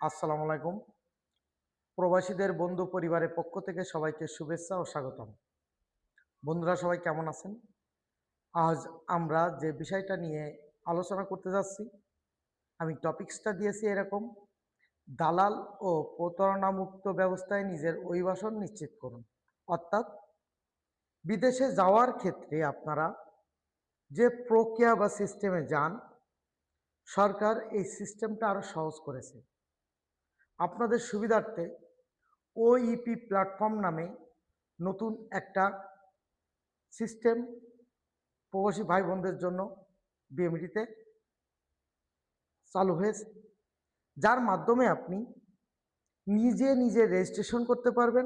আসসালামু আলাইকুম। প্রবাসীদের বন্ধু পরিবারের পক্ষ থেকে সবাইকে শুভেচ্ছা ও স্বাগতম। বন্ধুরা সবাই কেমন আছেন? আজ আমরা যে বিষয়টা নিয়ে আলোচনা করতে যাচ্ছি, আমি টপিকসটা দিয়েছি এরকম, দালাল ও প্রতারণামুক্ত ব্যবস্থায় নিজের অভিবাসন নিশ্চিত করুন। অর্থাৎ বিদেশে যাওয়ার ক্ষেত্রে আপনারা যে প্রক্রিয়া বা সিস্টেমে যান, সরকার এই সিস্টেমটা আরও সহজ করেছে। আপনাদের সুবিধার্থে ওইপি প্ল্যাটফর্ম নামে নতুন একটা সিস্টেম প্রবাসী ভাই বোনদের জন্য বিএমডিতে চালু হয়েছে, যার মাধ্যমে আপনি নিজে নিজে রেজিস্ট্রেশন করতে পারবেন,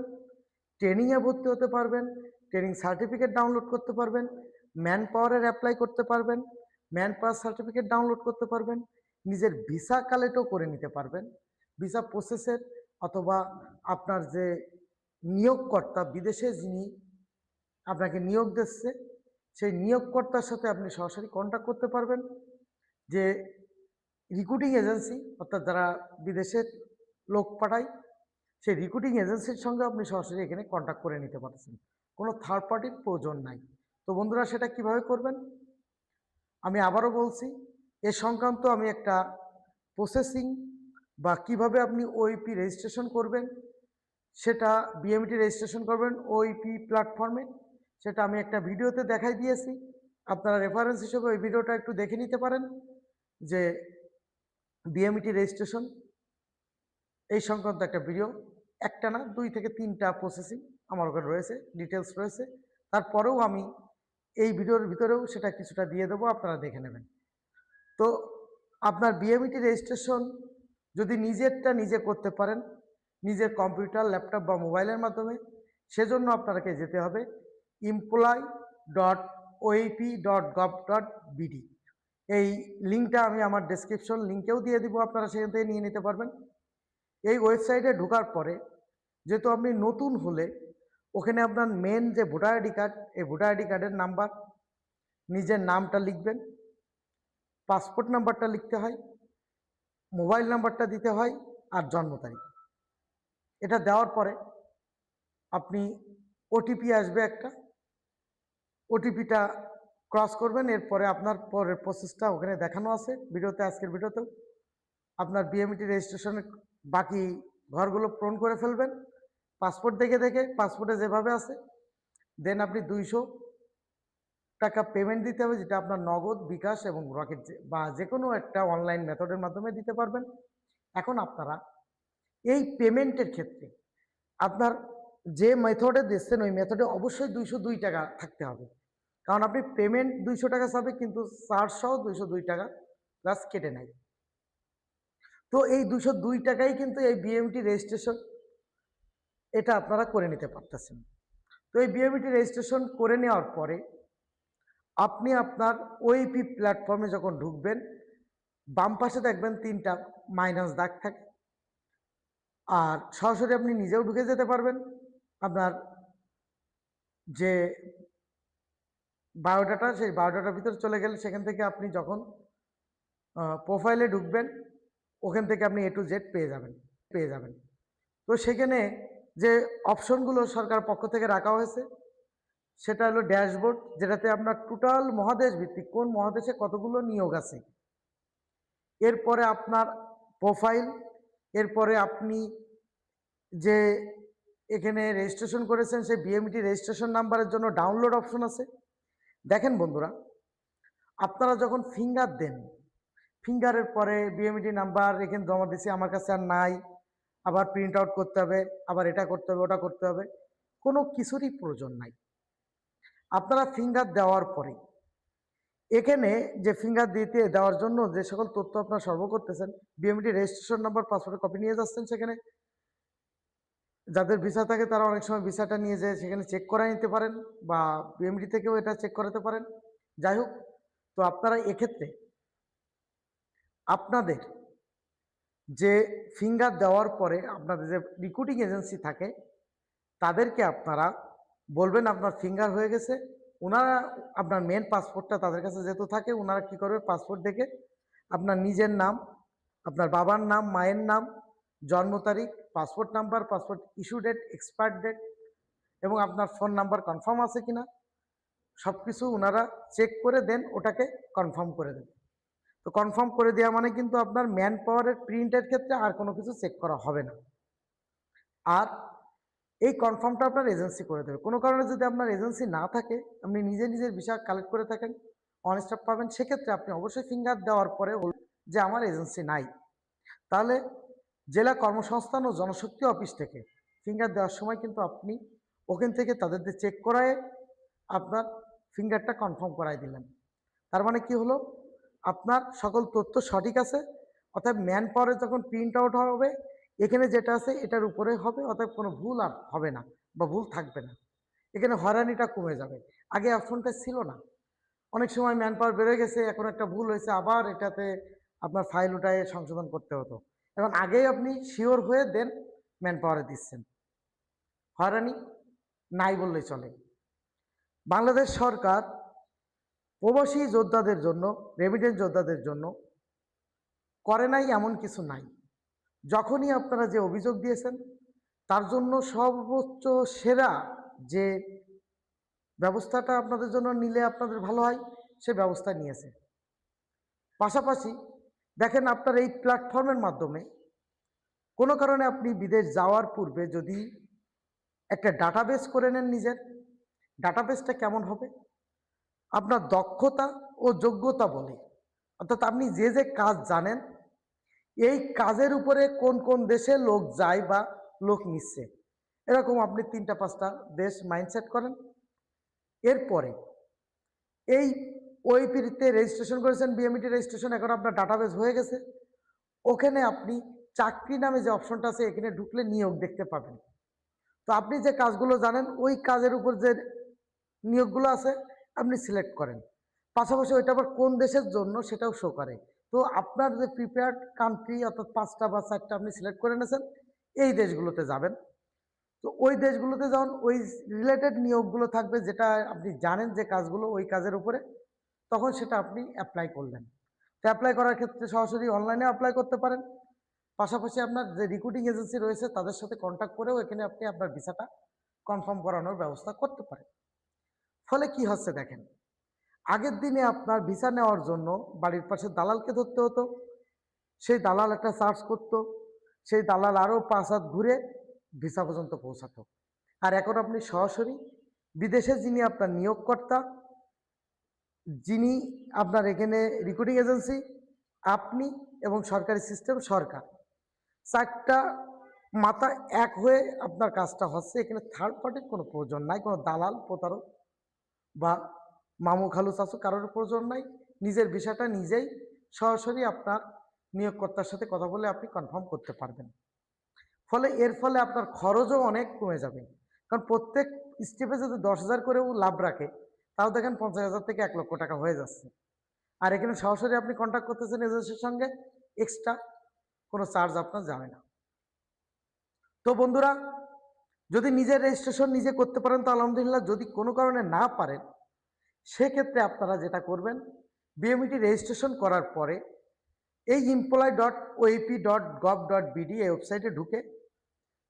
ট্রেনিংয়ে ভর্তি হতে পারবেন, ট্রেনিং সার্টিফিকেট ডাউনলোড করতে পারবেন, ম্যান পাওয়ারের অ্যাপ্লাই করতে পারবেন, ম্যান পাওয়ার সার্টিফিকেট ডাউনলোড করতে পারবেন, নিজের ভিসা কালেক্টও করে নিতে পারবেন, ভিসা প্রসেসের অথবা আপনার যে নিয়োগকর্তা বিদেশে যিনি আপনাকে নিয়োগ দিচ্ছে সেই নিয়োগকর্তার সাথে আপনি সরাসরি কন্ট্যাক্ট করতে পারবেন। যে রিক্রুটিং এজেন্সি অর্থাৎ যারা বিদেশের লোক পাঠায় সেই রিক্রুটিং এজেন্সির সঙ্গে আপনি সরাসরি এখানে কন্ট্যাক্ট করে নিতে পারছেন, কোনো থার্ড পার্টির প্রয়োজন নাই। তো বন্ধুরা সেটা কিভাবে করবেন আমি আবারও বলছি, এ সংক্রান্ত আমি একটা প্রসেসিং বা কিভাবে আপনি ওইপি রেজিস্ট্রেশন করবেন, সেটা বিএমটি রেজিস্ট্রেশন করবেন ওইপি প্ল্যাটফর্মে, সেটা আমি একটা ভিডিওতে দেখাই দিয়েছি। আপনারা রেফারেন্স হিসেবে ওই ভিডিওটা একটু দেখে নিতে পারেন যে বিএমটি রেজিস্ট্রেশন এই সংক্রান্ত একটা ভিডিও, একটা না 2 থেকে 3টা প্রসেসিং আমার ওখানে রয়েছে, ডিটেলস রয়েছে। তারপরেও আমি এই ভিডিওর ভিতরেও সেটা কিছুটা দিয়ে দেবো, আপনারা দেখে নেবেন। তো আপনার বিএমইটি রেজিস্ট্রেশন যদি নিজেরটা নিজে করতে পারেন, নিজের কম্পিউটার ল্যাপটপ বা মোবাইলের মাধ্যমে, সেজন্য আপনাকে যেতে হবে employee.oep.gov.bd। এই লিঙ্কটা আমি আমার ডেসক্রিপশন লিঙ্কেও দিয়ে দিব, আপনারা সেখান থেকে নিয়ে নিতে পারবেন। এই ওয়েবসাইটে ঢোকার পরে যেহেতু আপনি নতুন হলে ওখানে আপনার মেন যে ভোটার আইডি কার্ড, এই ভোটার আইডি কার্ডের নাম্বার, নিজের নামটা লিখবেন, পাসপোর্ট নাম্বারটা লিখতে হয়, মোবাইল নাম্বারটা দিতে হয়, আর জন্ম তারিখ। এটা দেওয়ার পরে আপনি ওটিপি আসবে একটা, ওটিপিটা ক্রস করবেন, এরপরে আপনার পরের প্রসেসটা ওখানে দেখানো আছে ভিডিওতে, আজকের ভিডিওতেও। আপনার বিএমইটি রেজিস্ট্রেশনের বাকি ঘরগুলো পূরণ করে ফেলবেন পাসপোর্ট দেখে দেখে, পাসপোর্টে যেভাবে আছে। দেন আপনি 200 টাকা পেমেন্ট দিতে হবে, যেটা আপনার নগদ, বিকাশ এবং রকেট বা যে কোনো একটা অনলাইন মেথডের মাধ্যমে দিতে পারবেন। এখন আপনারা এই পেমেন্টের ক্ষেত্রে আপনার যে মেথডে দিচ্ছেন ওই মেথডে অবশ্যই 202 টাকা থাকতে হবে, কারণ আপনি পেমেন্ট 200 টাকা চাবে কিন্তু চার্জ সহ 202 টাকা প্লাস কেটে নেয়। তো এই 202 টাকাই কিন্তু এই বিএমটি রেজিস্ট্রেশন এটা আপনারা করে নিতে পারতেছেন। তো এই বিএমটি রেজিস্ট্রেশন করে নেওয়ার পরে আপনি আপনার ওইপি প্ল্যাটফর্মে যখন ঢুকবেন, বাম পাশে দেখবেন 3টা মাইনাস দাগ থাকে, আর সরাসরি আপনি নিজেও ঢুকে যেতে পারবেন। আপনার যে বায়োডাটা, সেই বায়োডাটার ভিতরে চলে গেলে সেখান থেকে আপনি যখন প্রোফাইলে ঢুকবেন ওখান থেকে আপনি A to Z পেয়ে যাবেন। তো সেখানে যে অপশনগুলো সরকার পক্ষ থেকে রাখা হয়েছে সেটা হলো ড্যাশবোর্ড, যেটাতে আপনার টোটাল মহাদেশ ভিত্তিক কোন মহাদেশে কতগুলো নিয়োগ আছে, এরপরে আপনার প্রোফাইল, এরপরে আপনি যে এখানে রেজিস্ট্রেশন করেছেন সেই বিএমটি রেজিস্ট্রেশন নাম্বারের জন্য ডাউনলোড অপশন আছে। দেখেন বন্ধুরা, আপনারা যখন ফিঙ্গার দেন, ফিঙ্গারের পরে বিএমইটি নাম্বার এখানে জমা দিচ্ছি, আমার কাছে আর নাই, আবার প্রিন্ট আউট করতে হবে, আবার এটা করতে হবে, ওটা করতে হবে, কোনো কিছুরই প্রয়োজন নাই। আপনারা ফিঙ্গার দেওয়ার পরে এখানে যে ফিঙ্গার দিতে দেওয়ার জন্য যে সকল তথ্য আপনারা সরবরাহ করতেছেন, বিএমইটি রেজিস্ট্রেশন নাম্বার, পাসপোর্টের কপি নিয়ে যাচ্ছেন, সেখানে যাদের ভিসা থাকে তারা অনেক সময় ভিসাটা নিয়ে যেয়ে সেখানে চেক করাই নিতে পারেন, বা বিএমইটি থেকেও এটা চেক করাতে পারেন। যাই হোক, তো আপনারা এক্ষেত্রে আপনাদের যে ফিঙ্গার দেওয়ার পরে আপনাদের যে রিক্রুটিং এজেন্সি থাকে তাদেরকে আপনারা বলবেন আপনার ফিঙ্গার হয়ে গেছে। ওনারা আপনার মেন পাসপোর্টটা তাদের কাছে যেহেতু থাকে, ওনারা কী করবে, পাসপোর্ট দেখে আপনার নিজের নাম, আপনার বাবার নাম, মায়ের নাম, জন্ম তারিখ, passport number, passport issue date, expire date এবং আপনার ফোন নাম্বার কনফার্ম আছে কিনা সব কিছু ওনারা চেক করে দেন ওটাকে কনফার্ম করে দেন। তো কনফার্ম করে দেওয়া মানে কিন্তু আপনার ম্যান পাওয়ারের প্রিন্টের ক্ষেত্রে আর কোনো কিছু চেক করা হবে না। আর এই কনফার্মটা আপনার এজেন্সি করে দেবে। কোনো কারণে যদি আপনার এজেন্সি না থাকে, আপনি নিজে নিজের ভিসা কালেক্ট করে থাকেন, অন স্টপ পাবেন, সেক্ষেত্রে আপনি অবশ্যই ফিঙ্গার দেওয়ার পরে বলবেন যে আমার এজেন্সি নাই। তাহলে জেলা কর্মসংস্থান ও জনশক্তি অফিস থেকে ফিঙ্গার দেওয়ার সময় কিন্তু আপনি ওখান থেকে তাদের দিয়ে চেক করায় আপনার ফিঙ্গারটা কনফার্ম করাই দিলেন। তার মানে কি হলো, আপনার সকল তথ্য সঠিক আছে, অর্থাৎ ম্যান পাওয়ারে যখন প্রিন্ট আউট হবে এখানে যেটা আছে এটার উপরে হবে, অর্থাৎ কোনো ভুল আর হবে না বা ভুল থাকবে না। এখানে হয়রানিটা কমে যাবে। আগে অপশনটা ছিল না, অনেক সময় ম্যান পাওয়ার বেড়ে গেছে, এখন একটা ভুল হয়েছে আবার এটাতে আপনার ফাইল উঠায় সংশোধন করতে হতো। এখন আগেই আপনি শিওর হয়ে দেন ম্যান পাওয়ারে দিচ্ছেন, হয়রানি নাই বললেই চলে। বাংলাদেশ সরকার প্রবাসী যোদ্ধাদের জন্য, রেমিটেন্স যোদ্ধাদের জন্য করে নাই এমন কিছু নাই। যখনই আপনারা যে অভিযোগ দিয়েছেন তার জন্য সর্বোচ্চ সেরা যে ব্যবস্থাটা আপনাদের জন্য নিলে আপনাদের ভালো হয় সে ব্যবস্থা নিয়েছে। পাশাপাশি দেখেন, আপনার এই প্ল্যাটফর্মের মাধ্যমে কোনো কারণে আপনি বিদেশ যাওয়ার পূর্বে যদি একটা ডাটাবেস করে নেন, নিজের ডাটাবেসটা কেমন হবে, আপনার দক্ষতা ও যোগ্যতা বলে, অর্থাৎ আপনি যে যে কাজ জানেন এই কাজের উপরে কোন কোন দেশে লোক যায় বা লোক নিচ্ছে, এরকম আপনি 3-5টা দেশ মাইন্ডসেট করেন। এরপরে এই ওইপিতে রেজিস্ট্রেশন করেছেন, বিএমইটি রেজিস্ট্রেশন, এখন আপনার ডাটাবেস হয়ে গেছে। ওখানে আপনি চাকরি নামে যে অপশনটা আছে এখানে ঢুকলে নিয়োগ দেখতে পাবেন। তো আপনি যে কাজগুলো জানেন ওই কাজের উপর যে নিয়োগগুলো আছে আপনি সিলেক্ট করেন। পাশাপাশি ওইটা আবার কোন দেশের জন্য সেটাও শো করে। তো আপনার যে প্রিপেয়ার্ড কান্ট্রি অর্থাৎ 5টা বা 4টা আপনি সিলেক্ট করে নিয়েছেন, এই দেশগুলোতে যাবেন। তো ওই দেশগুলোতে যখন ওই রিলেটেড নিয়োগগুলো থাকবে যেটা আপনি জানেন যে কাজগুলো ওই কাজের উপরে, তখন সেটা আপনি অ্যাপ্লাই করলেন। তো অ্যাপ্লাই করার ক্ষেত্রে সরাসরি অনলাইনে অ্যাপ্লাই করতে পারেন। পাশাপাশি আপনার যে রিক্রুটিং এজেন্সি রয়েছে তাদের সাথে কন্ট্যাক্ট করেও এখানে আপনি আপনার ভিসাটা কনফার্ম করানোর ব্যবস্থা করতে পারেন। ফলে কি হচ্ছে দেখেন, আগের দিনে আপনার ভিসা নেওয়ার জন্য বাড়ির পাশে দালালকে ধরতে হতো, সেই দালাল একটা চার্জ করত, সেই দালাল আরও 5 হাত ঘুরে ভিসা পর্যন্ত পৌঁছাতো। আর এখন আপনি সরাসরি বিদেশে যিনি আপনার নিয়োগকর্তা, যিনি আপনার এখানে রিক্রুটিং এজেন্সি, আপনি এবং সরকারি সিস্টেম সরকার, 4টা মাথা এক হয়ে আপনার কাজটা হচ্ছে। এখানে থার্ড পার্টির কোনো প্রয়োজন নাই, কোনো দালাল প্রতারক বা মামু খালু চাচু কারোর প্রয়োজন নাই। নিজের বিষয়টা নিজেই সরাসরি আপনার নিয়োগকর্তার সাথে কথা বলে আপনি কনফার্ম করতে পারবেন। ফলে এর ফলে আপনার খরচও অনেক কমে যাবে। কারণ প্রত্যেক স্টেপে যদি 10,000 করেও লাভ রাখে তাও দেখেন 50,000 থেকে 1,00,000 টাকা হয়ে যাচ্ছে। আর এখানে সরাসরি আপনি কন্ট্যাক্ট করতেছেন এজেন্সির সঙ্গে, এক্সট্রা কোনো চার্জ আপনার যাবে না। তো বন্ধুরা, যদি নিজের রেজিস্ট্রেশন নিজে করতে পারেন তো আলহামদুলিল্লাহ, যদি কোনো কারণে না পারেন সেক্ষেত্রে আপনারা যেটা করবেন, বিএমইটি রেজিস্ট্রেশন করার পরে এই employee.oep.gov.bd এই ওয়েবসাইটে ঢুকে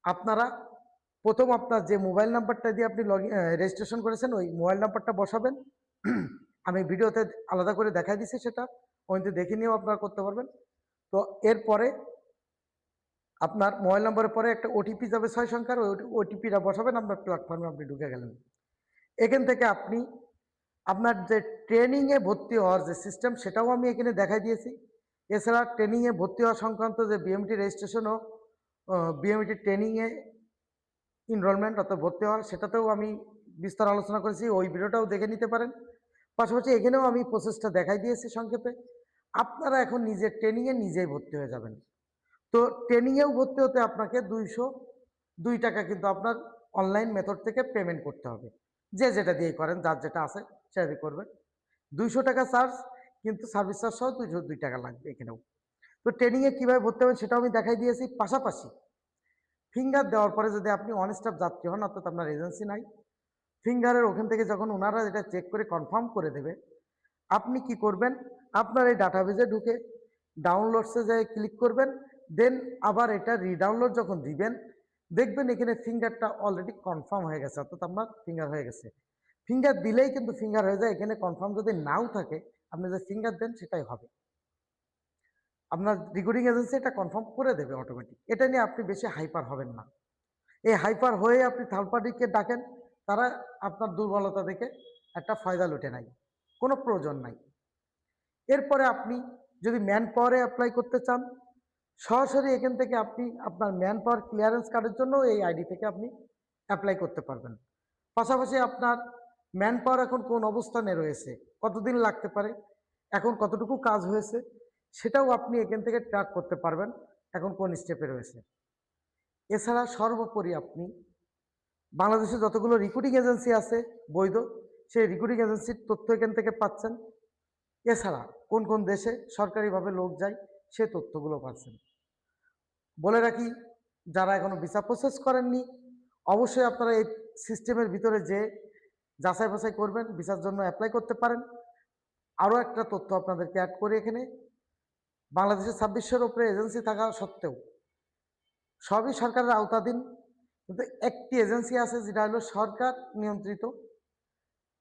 আপনারা প্রথম আপনার যে মোবাইল নাম্বারটা দিয়ে আপনি রেজিস্ট্রেশন করেছেন ওই মোবাইল নাম্বারটা বসাবেন। আমি ভিডিওতে আলাদা করে দেখাই দিচ্ছি, সেটা ওইতে দেখে নিয়েও আপনারা করতে পারবেন। তো এরপরে আপনার মোবাইল নম্বরের পরে একটা ওটিপি যাবে 6 সংখ্যার, ওই ওটিপিটা বসাবেন, আপনার প্ল্যাটফর্মে আপনি ঢুকে গেলেন। এখান থেকে আপনি আপনার যে ট্রেনিংয়ে ভর্তি হওয়ার যে সিস্টেম সেটাও আমি এখানে দেখাই দিয়েছি। এছাড়া ট্রেনিংয়ে ভর্তি হওয়া সংক্রান্ত যে বিএমটি রেজিস্ট্রেশন ও বিএমটি ট্রেনিংয়ে এনরোলমেন্ট অর্থাৎ ভর্তি হওয়া সেটাতেও আমি বিস্তার আলোচনা করেছি, ওই ভিডিওটাও দেখে নিতে পারেন। পাশাপাশি এখানেও আমি প্রসেসটা দেখাই দিয়েছি সংক্ষেপে। আপনারা এখন নিজের ট্রেনিংয়ে নিজেই ভর্তি হয়ে যাবেন। তো ট্রেনিংয়েও ভর্তি হতে আপনাকে 202 টাকা কিন্তু আপনার অনলাইন মেথড থেকে পেমেন্ট করতে হবে। যে যেটা দিয়ে করেন, যার যেটা আছে সেটা দিয়ে করবেন। 200 টাকা চার্জ, কিন্তু সার্ভিস চার্জ সহ 202 টাকা লাগবে এখানেও। তো ট্রেনিংয়ে কীভাবে ভর্তি হবেন সেটাও আমি দেখাই দিয়েছি। পাশাপাশি ফিঙ্গার দেওয়ার পরে যদি আপনি অন স্টপ যাত্রী হন, অর্থাৎ আপনার এজেন্সি নাই, ফিঙ্গারের ওখান থেকে যখন ওনারা এটা চেক করে কনফার্ম করে দেবে, আপনি কি করবেন, আপনার এই ডাটাবেজে ঢুকে ডাউনলোডসে যেয়ে ক্লিক করবেন, দেন আবার এটা রিডাউনলোড যখন দিবেন, দেখবেন এখানে ফিঙ্গারটা অলরেডি কনফার্ম হয়ে গেছে, অর্থাৎ আপনার ফিঙ্গার হয়ে গেছে। ফিঙ্গার দিলেই কিন্তু ফিঙ্গার হয়ে যায়, এখানে কনফার্ম যদি নাও থাকে আপনি যে ফিঙ্গার দেন সেটাই হবে। আপনার রেকর্ডিং এজেন্সি এটা কনফার্ম করে দেবে অটোমেটিক। এটা নিয়ে আপনি বেশি হাইপার হবেন না। এই হাইপার হয়ে আপনি থার্ড পার্টিকে ডাকেন, তারা আপনার দুর্বলতা দেখে একটা ফায়দা লুটে নেয়, কোনো প্রয়োজন নাই। এরপরে আপনি যদি ম্যান পাওয়ারে অ্যাপ্লাই করতে চান, সরাসরি এখান থেকে আপনি আপনার ম্যান পাওয়ার ক্লিয়ারেন্স কার্ডের জন্য এই আইডি থেকে আপনি অ্যাপ্লাই করতে পারবেন। পাশাপাশি আপনার ম্যান পাওয়ার এখন কোন অবস্থানে রয়েছে, কতদিন লাগতে পারে, এখন কতটুকু কাজ হয়েছে, সেটাও আপনি এখান থেকে ট্র্যাক করতে পারবেন এখন কোন স্টেপে রয়েছে। এছাড়া সর্বোপরি আপনি বাংলাদেশে যতগুলো রিক্রুটিং এজেন্সি আছে বৈধ, সেই রিক্রুটিং এজেন্সির তথ্য এখান থেকে পাচ্ছেন। এছাড়া কোন কোন দেশে সরকারিভাবে লোক যায় সে তথ্যগুলো পাচ্ছেন। বলে রাখি, যারা এখনো ভিসা প্রসেস করেননি, অবশ্যই আপনারা এই সিস্টেমের ভিতরে যে যাচাই বাছাই করবেন, ভিসার জন্য অ্যাপ্লাই করতে পারেন। আরও একটা তথ্য আপনাদেরকে অ্যাড করি এখানে, বাংলাদেশে 2600-এর উপরে এজেন্সি থাকা সত্ত্বেও সবই সরকারের আওতাধীন, কিন্তু একটি এজেন্সি আছে যেটা হলো সরকার নিয়ন্ত্রিত,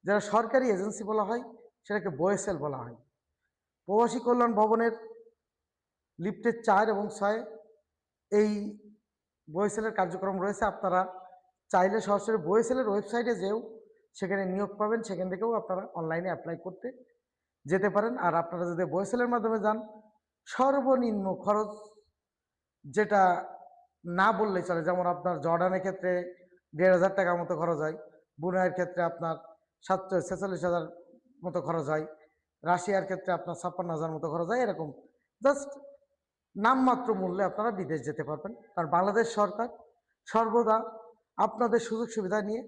যারা সরকারি এজেন্সি বলা হয় সেটাকে বোয়েসেল বলা হয়। প্রবাসী কল্যাণ ভবনের লিফটের 4 এবং 6 এই বোয়েসেলের কার্যক্রম রয়েছে। আপনারা চাইলে সরাসরি বোয়েসেলের ওয়েবসাইটে যেও সেখানে নিয়োগ পাবেন, সেখান থেকেও আপনারা অনলাইনে অ্যাপ্লাই করতে যেতে পারেন। আর আপনারা যদি বোয়েসেলের মাধ্যমে যান, সর্বনিম্ন খরচ যেটা না বললেই চলে, যেমন আপনার জর্ডানের ক্ষেত্রে 1,500 টাকার মতো খরচ হয়, ব্রুনাইয়ের ক্ষেত্রে আপনার 46,000 মতো খরচ হয়, রাশিয়ার ক্ষেত্রে আপনার 56,000 মতো খরচ হয়। এরকম জাস্ট নামমাত্র মূল্যে আপনারা বিদেশ যেতে পারবেন, কারণ বাংলাদেশ সরকার সর্বদা আপনাদের সুযোগ সুবিধা নিয়ে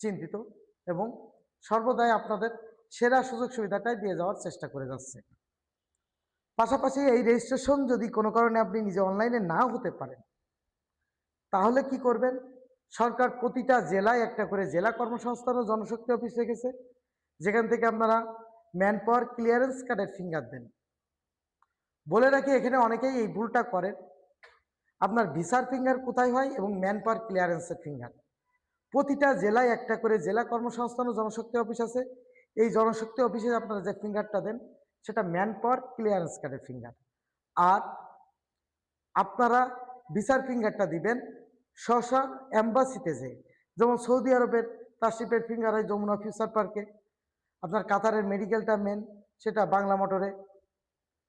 চিন্তিত এবং সর্বদাই আপনাদের সেরা সুযোগ সুবিধাটাই দিয়ে যাওয়ার চেষ্টা করে যাচ্ছে। পাশাপাশি এই রেজিস্ট্রেশন যদি কোনো কারণে আপনি নিজে অনলাইনে নাও হতে পারেন, তাহলে কি করবেন, সরকার প্রতিটা জেলায় একটা করে জেলা কর্মসংস্থান ও জনশক্তি অফিস রেখেছে, যেখান থেকে আপনারা ম্যান পাওয়ার ক্লিয়ারেন্স কার্ডের ফিঙ্গার দেন। বলে রাখি, এখানে অনেকেই এই ভুলটা করেন, আপনার ভিসার ফিঙ্গার কোথায় হয় এবং ম্যান পাওয়ার ক্লিয়ারেন্সের ফিঙ্গার। প্রতিটা জেলায় একটা করে জেলা কর্মসংস্থান ও জনশক্তি অফিস আছে। এই জনশক্তি অফিসে আপনারা যে ফিঙ্গারটা দেন সেটা ম্যান পাওয়ার ক্লিয়ারেন্স কার্ডের ফিঙ্গার। আর আপনারা ভিসার ফিঙ্গারটা দিবেন স্ব এম্বাসিতে যে, যেমন সৌদি আরবের তাশরিফের ফিঙ্গার হয় যমুনা ফিউচার পার্কে, আপনার কাতারের মেডিকেলটা মেন সেটা বাংলা মোটরে,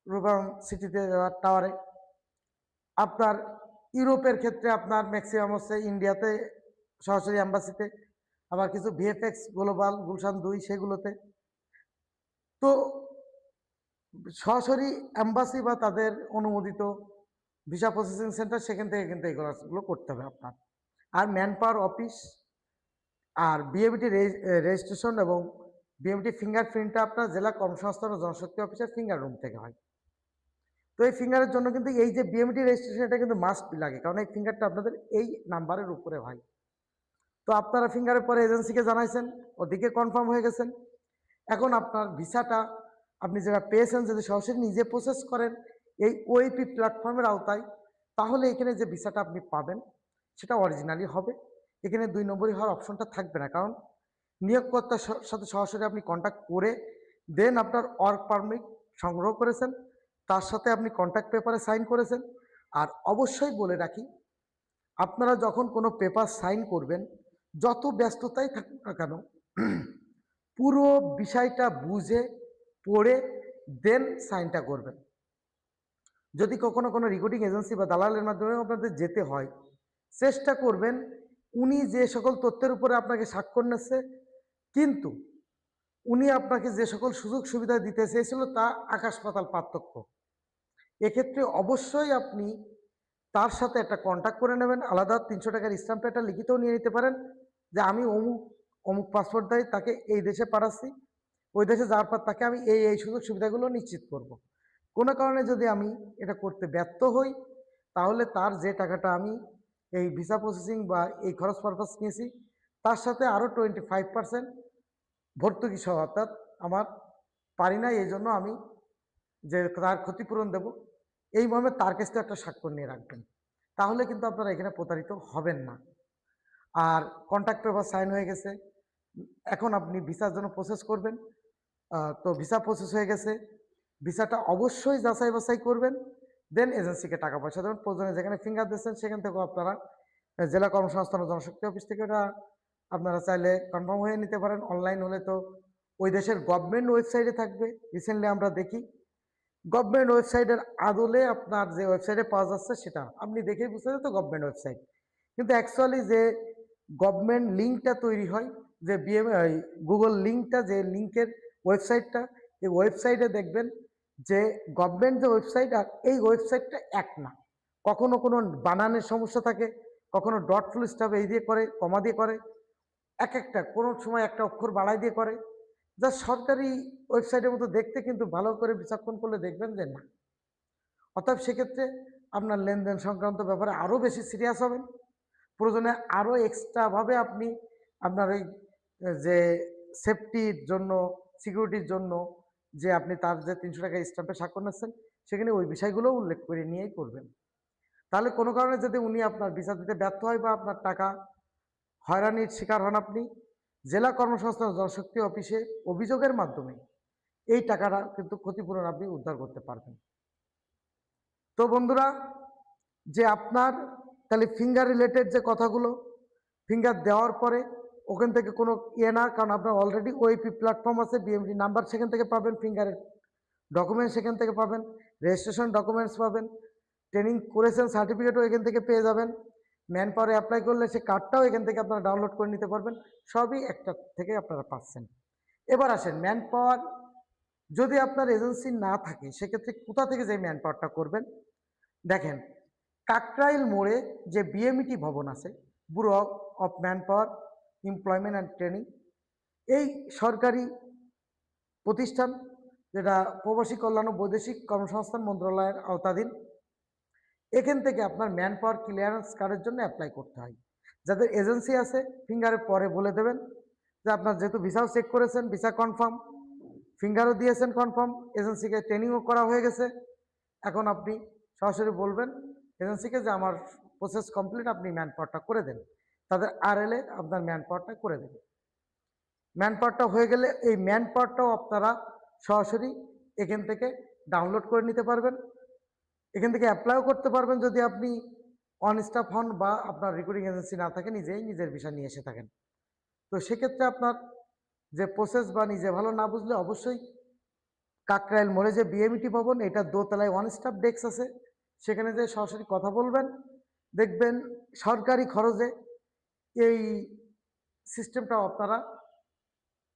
রুবাং সিটিতে টাওয়ারে, আপনার ইউরোপের ক্ষেত্রে আপনার ম্যাক্সিমাম হচ্ছে ইন্ডিয়াতে সরাসরি অ্যাম্বাসিতে, আবার কিছু ভিএফএক্স গ্লোবাল গুলশান 2 সেগুলোতে। তো সরাসরি অ্যাম্বাসি বা তাদের অনুমোদিত ভিসা প্রসেসিং সেন্টার, সেখান থেকে কিন্তু এগুলো করতে হবে আপনার। আর ম্যান পাওয়ার অফিস আর বিএমটি রেজিস্ট্রেশন এবং বিএমটি ফিঙ্গারপ্রিন্টটা আপনার জেলা কর্মসংস্থান ও জনশক্তি অফিসের ফিঙ্গার রুম থেকে হয়। তো এই ফিঙ্গারের জন্য কিন্তু এই যে বিএমটি রেজিস্ট্রেশন এটা কিন্তু মাস্ট লাগে, কারণ এই ফিঙ্গারটা আপনাদের এই নাম্বারের উপরে হয়। তো আপনারা ফিঙ্গারের পরে এজেন্সিকে জানাইছেন, ওদিকে কনফার্ম হয়ে গেছেন। এখন আপনার ভিসাটা আপনি যেটা পেয়েছেন যদি সরাসরি নিজে প্রসেস করেন এই ওএপি প্ল্যাটফর্মের আওতায়, তাহলে এখানে যে ভিসাটা আপনি পাবেন সেটা অরিজিনালি হবে। এখানে 2 নম্বরই হওয়ার অপশনটা থাকবে না, কারণ নিয়োগকর্তার সাথে সরাসরি আপনি কন্ট্যাক্ট করে দেন আপনার ওয়ার্ক পারমিট সংগ্রহ করেছেন, তার সাথে আপনি কন্ট্যাক্ট পেপারে সাইন করেছেন। আর অবশ্যই বলে রাখি, আপনারা যখন কোনো পেপার সাইন করবেন, যত ব্যস্ততাই থাকুক না কেন, পুরো বিষয়টা বুঝে পড়ে দেন সাইনটা করবেন। যদি কখনো কোনো রেকর্ডিং এজেন্সি বা দালালের মাধ্যমে আপনাদের যেতে হয়, চেষ্টা করবেন উনি যে সকল তথ্যের উপরে আপনাকে স্বাক্ষর নিচ্ছে, কিন্তু উনি আপনাকে যে সকল সুযোগ সুবিধা দিতে চেয়েছিল তা আকাশ পাতাল পার্থক্য। এক্ষেত্রে অবশ্যই আপনি তার সাথে একটা কন্ট্যাক্ট করে নেবেন, আলাদা 300 টাকার স্ট্যাম্পে একটা লিখিতও নিয়ে নিতে পারেন যে আমি অমুক অমুক পাসপোর্ট দেয় তাকে এই দেশে পাঠাচ্ছি, ওই দেশে যাওয়ার পর তাকে আমি এই সুযোগ সুবিধাগুলো নিশ্চিত করব। কোনো কারণে যদি আমি এটা করতে ব্যর্থ হই, তাহলে তার যে টাকাটা আমি এই ভিসা প্রসেসিং বা এই খরচ পারপাস নিয়েছি তার সাথে আরও 25% ভর্তুকি সহ, অর্থাৎ আমার পারি না এই জন্য আমি যে তার ক্ষতিপূরণ দেব, এই মর্মে তার কাছে একটা স্বাক্ষর নিয়ে রাখবেন, তাহলে কিন্তু আপনারা এখানে প্রতারিত হবেন না। আর কন্ট্রাক্ট পেপার সাইন হয়ে গেছে, এখন আপনি ভিসার জন্য প্রসেস করবেন। তো ভিসা প্রসেস হয়ে গেছে, ভিসাটা অবশ্যই যাচাই বাছাই করবেন, দেন এজেন্সিকে টাকা পয়সা দেবেন। প্রয়োজনে যেখানে ফিঙ্গার দিচ্ছেন সেখান থেকেও আপনারা জেলা কর্মসংস্থান ও জনশক্তি অফিস থেকে ওটা আপনারা চাইলে কনফার্ম হয়ে নিতে পারেন। অনলাইন হলে তো ওই দেশের গভর্নমেন্ট ওয়েবসাইটে থাকবে। রিসেন্টলি আমরা দেখি গভর্নমেন্ট ওয়েবসাইটের আদলে আপনার যে ওয়েবসাইটে পাওয়া যাচ্ছে সেটা আপনি দেখেই বুঝতে তো গভর্নমেন্ট ওয়েবসাইট, কিন্তু অ্যাকচুয়ালি যে গভর্নমেন্ট লিঙ্কটা তৈরি হয়, যে গুগল লিঙ্কটা, যে লিঙ্কের ওয়েবসাইটটা, এই ওয়েবসাইটে দেখবেন যে গভর্নমেন্ট যে ওয়েবসাইট আর এই ওয়েবসাইটটা এক না। কখনো কোনো বানানের সমস্যা থাকে, কখনো ডট ফুল স্টপ এই দিয়ে করে, কমা দিয়ে করে, এক একটা কোনো সময় একটা অক্ষর বাড়াই দিয়ে করে, যা সরকারি ওয়েবসাইটের মতো দেখতে, কিন্তু ভালো করে বিচক্ষণ করলে দেখবেন যে না। অতএব সেক্ষেত্রে আপনার লেনদেন সংক্রান্ত ব্যাপারে আরও বেশি সিরিয়াস হবেন। প্রয়োজনে আরও এক্সট্রাভাবে আপনি আপনার ওই যে সেফটির জন্য, সিকিউরিটির জন্য যে আপনি তার যে ৩০০ টাকা স্ট্যাম্পে স্বাক্ষর নিচ্ছেন, সেখানে ওই বিষয়গুলোও উল্লেখ করে নিয়েই করবেন। তাহলে কোনো কারণে যদি উনি আপনার ভিসা দিতে ব্যর্থ হয় বা আপনার টাকা হয়রানির শিকার হন, আপনি জেলা কর্মসংস্থান ও জনশক্তি অফিসে অভিযোগের মাধ্যমে এই টাকাটা কিন্তু ক্ষতিপূরণ আপনি উদ্ধার করতে পারবেন। তো বন্ধুরা, যে আপনার তাহলে ফিঙ্গার রিলেটেড যে কথাগুলো, ফিঙ্গার দেওয়ার পরে ওখান থেকে কোনো না, কারণ আপনার অলরেডি ওইপি প্ল্যাটফর্ম আছে, বিএমডি নাম্বার সেখান থেকে পাবেন, ফিঙ্গারের ডকুমেন্টস সেখান থেকে পাবেন, রেজিস্ট্রেশন ডকুমেন্টস পাবেন, ট্রেনিং করেছেন সার্টিফিকেটও এখান থেকে পেয়ে যাবেন, ম্যান পাওয়ারে অ্যাপ্লাই করলে সে কার্ডটাও এখান থেকে আপনারা ডাউনলোড করে নিতে পারবেন, সবই একটা থেকে আপনারা পাচ্ছেন। এবার আসেন ম্যান পাওয়ার যদি আপনার এজেন্সি না থাকে, সেক্ষেত্রে কোথা থেকে যে ম্যান পাওয়ারটা করবেন, দেখেন কাকরাইল মোড়ে যে বিএমইটি ভবন আছে, bureau of man power employment and training, এই সরকারি প্রতিষ্ঠান যেটা প্রবাসী কল্যাণ ও বৈদেশিক কর্মসংস্থান মন্ত্রণালয়ের আওতাধীন, এখান থেকে আপনার ম্যান পাওয়ার ক্লিয়ারেন্স কার্ডের জন্য অ্যাপ্লাই করতে হয়। যাদের এজেন্সি আছে ফিঙ্গারের পরে বলে দেবেন যে আপনার যেহেতু ভিসাও চেক করেছেন, ভিসা কনফার্ম, ফিঙ্গারও দিয়েছেন কনফার্ম, এজেন্সিকে ট্রেনিংও করা হয়ে গেছে, এখন আপনি সরাসরি বলবেন এজেন্সিকে যে আমার প্রসেস কমপ্লিট, আপনি ম্যান পাওয়ারটা করে দেন। তাদের আরএলএ আপনার ম্যান পাওয়ারটা করে দেবে। ম্যান পাওয়ারটা হয়ে গেলে এই ম্যান পাওয়ারটাও আপনারা সরাসরি এখান থেকে ডাউনলোড করে নিতে পারবেন, এখান থেকে অ্যাপ্লাইও করতে পারবেন যদি আপনি অন স্টাফ হন বা আপনার রিক্রুটিং এজেন্সি না থাকে, নিজেই নিজের বিষয় নিয়ে এসে থাকেন। তো সেক্ষেত্রে আপনার যে প্রসেস বা নিজে ভালো না বুঝলে অবশ্যই কাকরাইল মোড়ে যে বিএমইটি ভবন, এটা দোতলায় ওয়ান স্টাফ ডেস্ক আছে, সেখানে যে সরাসরি কথা বলবেন, দেখবেন সরকারি খরচে এই সিস্টেমটা আপনারা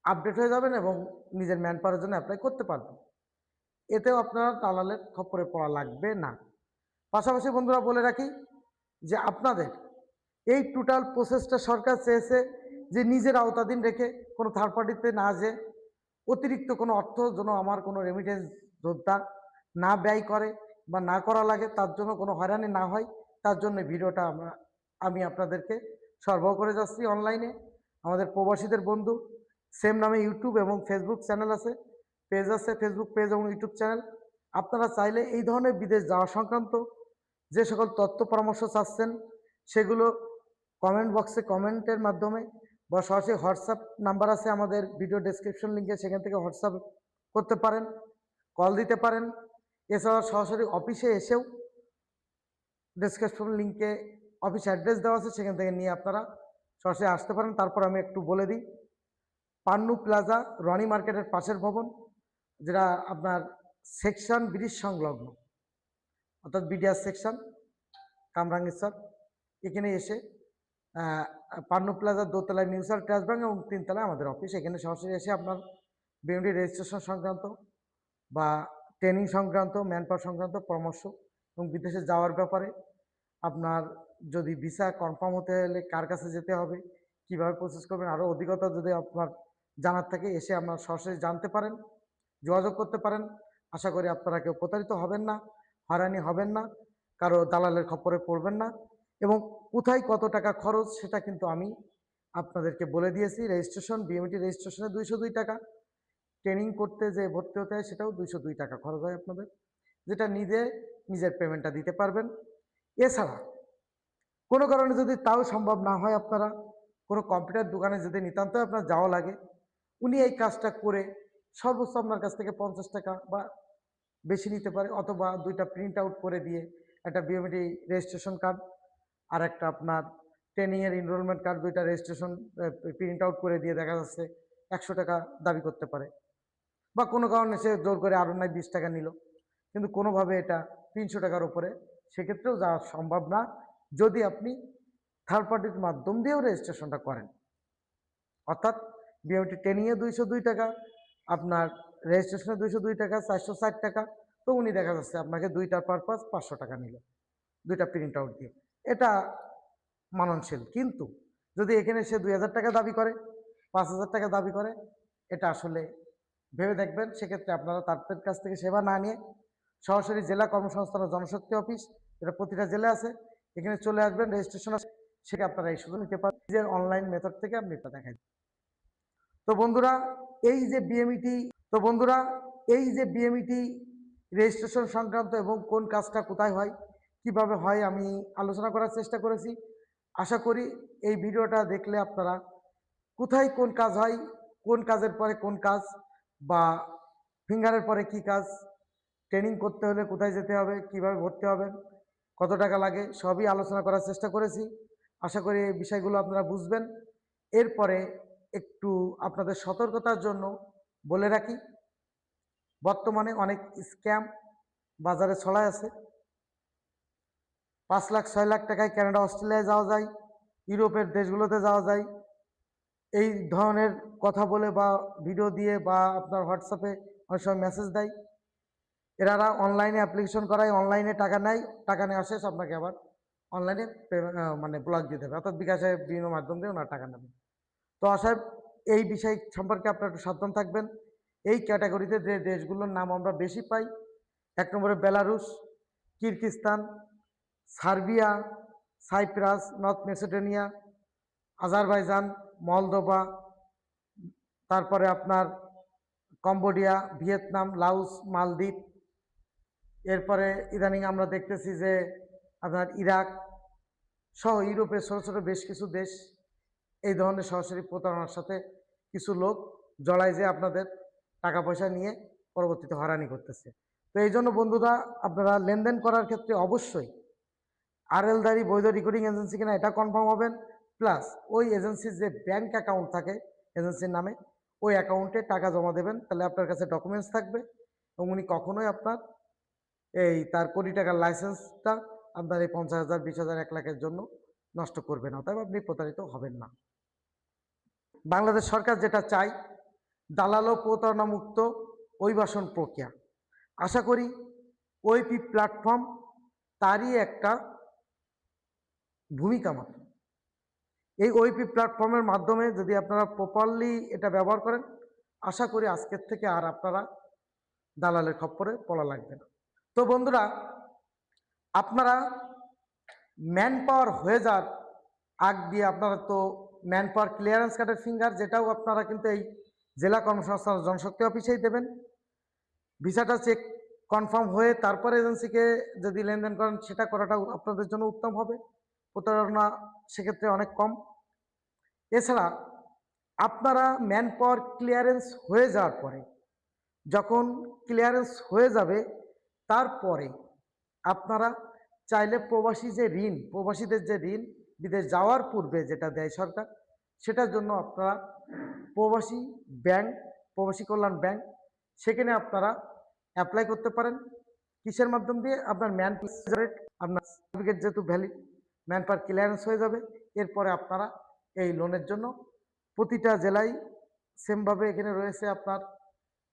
আপডেট হয়ে যাবেন এবং নিজের ম্যান পাওয়ারের জন্য অ্যাপ্লাই করতে পারবেন। এতেও আপনারা দালালের খপ্পরে পড়া লাগবে না। পাশাপাশি বন্ধুরা বলে রাখি যে আপনাদের এই টোটাল প্রসেসটা সরকার চেয়েছে যে নিজের আওতাধীন রেখে কোনো থার্ড পার্টিতে না, যে অতিরিক্ত কোনো অর্থ যেন আমার কোনো রেমিটেন্স যোদ্ধা না ব্যয় করে বা না করা লাগে, তার জন্য কোনো হয়রানি না হয়, তার জন্য ভিডিওটা আমি আপনাদেরকে সরবরাহ করে যাচ্ছি অনলাইনে। আমাদের প্রবাসীদের বন্ধু সেম নামে ইউটিউব এবং ফেসবুক চ্যানেল আছে, পেজ আছে, ফেসবুক পেজ এবং ইউটিউব চ্যানেল। আপনারা চাইলে এই ধরনের বিদেশ যাওয়া সংক্রান্ত যে সকল তথ্য পরামর্শ চাচ্ছেন, সেগুলো কমেন্ট বক্সে কমেন্টের মাধ্যমে বা সরাসরি হোয়াটসঅ্যাপ নাম্বার আছে আমাদের ভিডিও ডেসক্রিপশন লিঙ্কে, সেখান থেকে হোয়াটসঅ্যাপ করতে পারেন, কল দিতে পারেন। এছাড়া সরাসরি অফিসে এসেও ডেসক্রিপশন লিঙ্কে অফিস অ্যাড্রেস দেওয়া আছে, সেখান থেকে নিয়ে আপনারা সরাসরি আসতে পারেন। তারপর আমি একটু বলে দিই, পান্নু প্লাজা রনি মার্কেটের পাশের ভবন, যেটা আপনার সেকশন ব্রিজ সংলগ্ন, অর্থাৎ বিডিআর সেকশন কামরাঙ্গীরচর, এখানে এসে পান্নু প্লাজার দোতলায় মিউচুয়াল ট্রাস্ট ব্যাংক এবং ৩ তলায় আমাদের অফিস, এখানে সরাসরি এসে আপনার বিএমডি রেজিস্ট্রেশন সংক্রান্ত বা ট্রেনিং সংক্রান্ত, ম্যান পাওয়ার সংক্রান্ত পরামর্শ এবং বিদেশে যাওয়ার ব্যাপারে আপনার যদি ভিসা কনফার্ম হতে হলে কার কাছে যেতে হবে, কিভাবে প্রসেস করবেন, আরও অধিকতা যদি আপনার জানার থাকে, এসে আপনার সরাসরি জানতে পারেন, যোগাযোগ করতে পারেন। আশা করি আপনারা কেউ প্রতারিত হবেন না, হয়রানি হবেন না, কারো দালালের খপ্পরে পড়বেন না, এবং কোথায় কত টাকা খরচ সেটা কিন্তু আমি আপনাদেরকে বলে দিয়েছি। রেজিস্ট্রেশন, বিএমটি রেজিস্ট্রেশনে 202 টাকা, ট্রেনিং করতে যে ভর্তি হতে হয় সেটাও 202 টাকা খরচ হয় আপনাদের, যেটা নিজে নিজের পেমেন্টটা দিতে পারবেন। এছাড়া কোনো কারণে যদি তাও সম্ভব না হয়, আপনারা কোনো কম্পিউটার দোকানে যদি নিতান্তই আপনার যাওয়া লাগে, উনি এই কাজটা করে সর্বোচ্চ আপনার কাছ থেকে 50 টাকা বা বেশি নিতে পারে, অথবা 2টা প্রিন্ট আউট করে দিয়ে একটা বিএমইটি রেজিস্ট্রেশন কার্ড আর একটা আপনার ট্রেনিংয়ের এনরোলমেন্ট কার্ড, 2টা রেজিস্ট্রেশন প্রিন্ট আউট করে দিয়ে দেখা যাচ্ছে 100 টাকা দাবি করতে পারে। বা কোনো কারণে সে জোর করে আরও নয় 20 টাকা নিল, কিন্তু কোনোভাবে এটা 300 টাকার উপরে সেক্ষেত্রেও যাওয়া সম্ভব না, যদি আপনি থার্ড পার্টির মাধ্যম দিয়েও রেজিস্ট্রেশনটা করেন। অর্থাৎ বিএমটি ট্রেনিংয়ে 202 টাকা, আপনার রেজিস্ট্রেশনে 202 টাকা, 460 টাকা। তো উনি দেখা যাচ্ছে আপনাকে 2টার পারপাস 500 টাকা নিল, 2টা প্রিন্ট আউট দিয়ে। এটা মানানসইল। কিন্তু যদি এখানে সে 2000 টাকা দাবি করে, 5000 টাকা দাবি করে, এটা আসলে ভেবে দেখবেন। সেক্ষেত্রে আপনারা তাদের কাছ থেকে সেবা না নিয়ে সরাসরি জেলা কর্মসংস্থান ও জনশক্তি অফিস, যেটা প্রতিটা জেলায় আছে, এখানে চলে আসবেন, রেজিস্ট্রেশন আছে, সেটা আপনারা এই সুযোগ নিতে পারেন। নিজের অনলাইন মেথড থেকে আপনি এটা দেখাই। তো বন্ধুরা, এই যে বিএমইটি রেজিস্ট্রেশন সংক্রান্ত এবং কোন কাজটা কোথায় হয়, কিভাবে হয়, আমি আলোচনা করার চেষ্টা করেছি। আশা করি এই ভিডিওটা দেখলে আপনারা কোথায় কোন কাজ হয়, কোন কাজের পরে কোন কাজ, বা ফিঙ্গারের পরে কি কাজ, ট্রেনিং করতে হলে কোথায় যেতে হবে, কিভাবে ভর্তি হবেন, কত টাকা লাগে, সবই আলোচনা করার চেষ্টা করেছি। আশা করি এই বিষয়গুলো আপনারা বুঝবেন। এরপরে একটু আপনাদের সতর্কতার জন্য বলে রাখি, বর্তমানে অনেক স্ক্যাম বাজারে ছড়ায় আছে। 5 লাখ 6 লাখ টাকায় কানাডা অস্ট্রেলিয়ায় যাওয়া যায়, ইউরোপের দেশগুলোতে যাওয়া যায়, এই ধরনের কথা বলে বা ভিডিও দিয়ে বা আপনার হোয়াটসঅ্যাপে অনেক সময় মেসেজ দেয়। এনারা অনলাইনে অ্যাপ্লিকেশন করায়, অনলাইনে টাকা নেয়, টাকা নেওয়া শেষ আপনাকে আবার অনলাইনে মানে ব্লক দিয়ে দেবে, অর্থাৎ বিকাশে বিভিন্ন মাধ্যম দিয়ে ওনারা টাকা নেবে। তো অতএব এই বিষয় সম্পর্কে আপনারা একটু সাবধান থাকবেন। এই ক্যাটাগরিতে যে দেশগুলোর নাম আমরা বেশি পাই, 1 নম্বরে Belarus, Kyrgyzstan, Serbia, Cyprus, North Macedonia, Azerbaijan, Moldova, তারপরে আপনার কম্বোডিয়া, ভিয়েতনাম, লাওস, মালদ্বীপ। এরপরে ইদানিং আমরা দেখতেছি যে আপনার ইরাক সহ ইউরোপের ছোটো ছোটো বেশ কিছু দেশ এই ধরনের সরাসরি প্রতারণার সাথে কিছু লোক জড়ায়, যে আপনাদের টাকা পয়সা নিয়ে পরবর্তীতে হয়রানি করতেছে। তো এই জন্য বন্ধুরা, আপনারা লেনদেন করার ক্ষেত্রে অবশ্যই আরএলধারী বৈধ রেকর্ডিং এজেন্সি কিনা এটা কনফার্ম হবেন, প্লাস ওই এজেন্সির যে ব্যাংক অ্যাকাউন্ট থাকে এজেন্সির নামে, ওই অ্যাকাউন্টে টাকা জমা দেবেন, তাহলে আপনার কাছে ডকুমেন্টস থাকবে এবং উনি কখনোই আপনার এই তার কোটি টাকার লাইসেন্সটা আপনার এই 50,000, 20,000, 1 লাখের জন্য নষ্ট করবে না, অতএব আপনি প্রতারিত হবেন না। বাংলাদেশ সরকার যেটা চায়, দালাল ও প্রতারণামুক্ত অভিবাসন প্রক্রিয়া। আশা করি ওইপি প্ল্যাটফর্ম তারই একটা ভূমিকা মাত্র। এই ওইপি প্ল্যাটফর্মের মাধ্যমে যদি আপনারা প্রপারলি এটা ব্যবহার করেন, আশা করি আজকের থেকে আর আপনারা দালালের খপ্পরে পড়া লাগবে না। তো বন্ধুরা, আপনারা ম্যান পাওয়ার হয়ে যাওয়ার আগ দিয়ে আপনারা তো ম্যান পাওয়ার ক্লিয়ারেন্স কার্ডের ফিঙ্গার, যেটাও আপনারা কিন্তু এই জেলা কর্মসংস্থান জনশক্তি অফিসেই দেবেন। ভিসাটা চেক কনফার্ম হয়ে তারপরে এজেন্সিকে যদি লেনদেন করেন, সেটা করাটাও আপনাদের জন্য উত্তম হবে, প্রতারণা সেক্ষেত্রে অনেক কম। এছাড়া আপনারা ম্যান পাওয়ার ক্লিয়ারেন্স হয়ে যাওয়ার পরে, যখন ক্লিয়ারেন্স হয়ে যাবে, তারপরে আপনারা চাইলে প্রবাসী যে ঋণ, প্রবাসীদের যে ঋণ বিদেশ যাওয়ার পূর্বে যেটা দেয় সরকার, সেটার জন্য আপনারা প্রবাসী ব্যাংক, প্রবাসী কল্যাণ ব্যাংক, সেখানে আপনারা অ্যাপ্লাই করতে পারেন। কিসের মাধ্যম দিয়ে? আপনার ম্যান পাওয়ার, আপনার সার্টিফিকেট যেহেতু ভ্যালিড, ম্যান পাওয়ার ক্লিয়ারেন্স হয়ে যাবে, এরপরে আপনারা এই লোনের জন্য প্রতিটা জেলায় সেমভাবে এখানে রয়েছে আপনার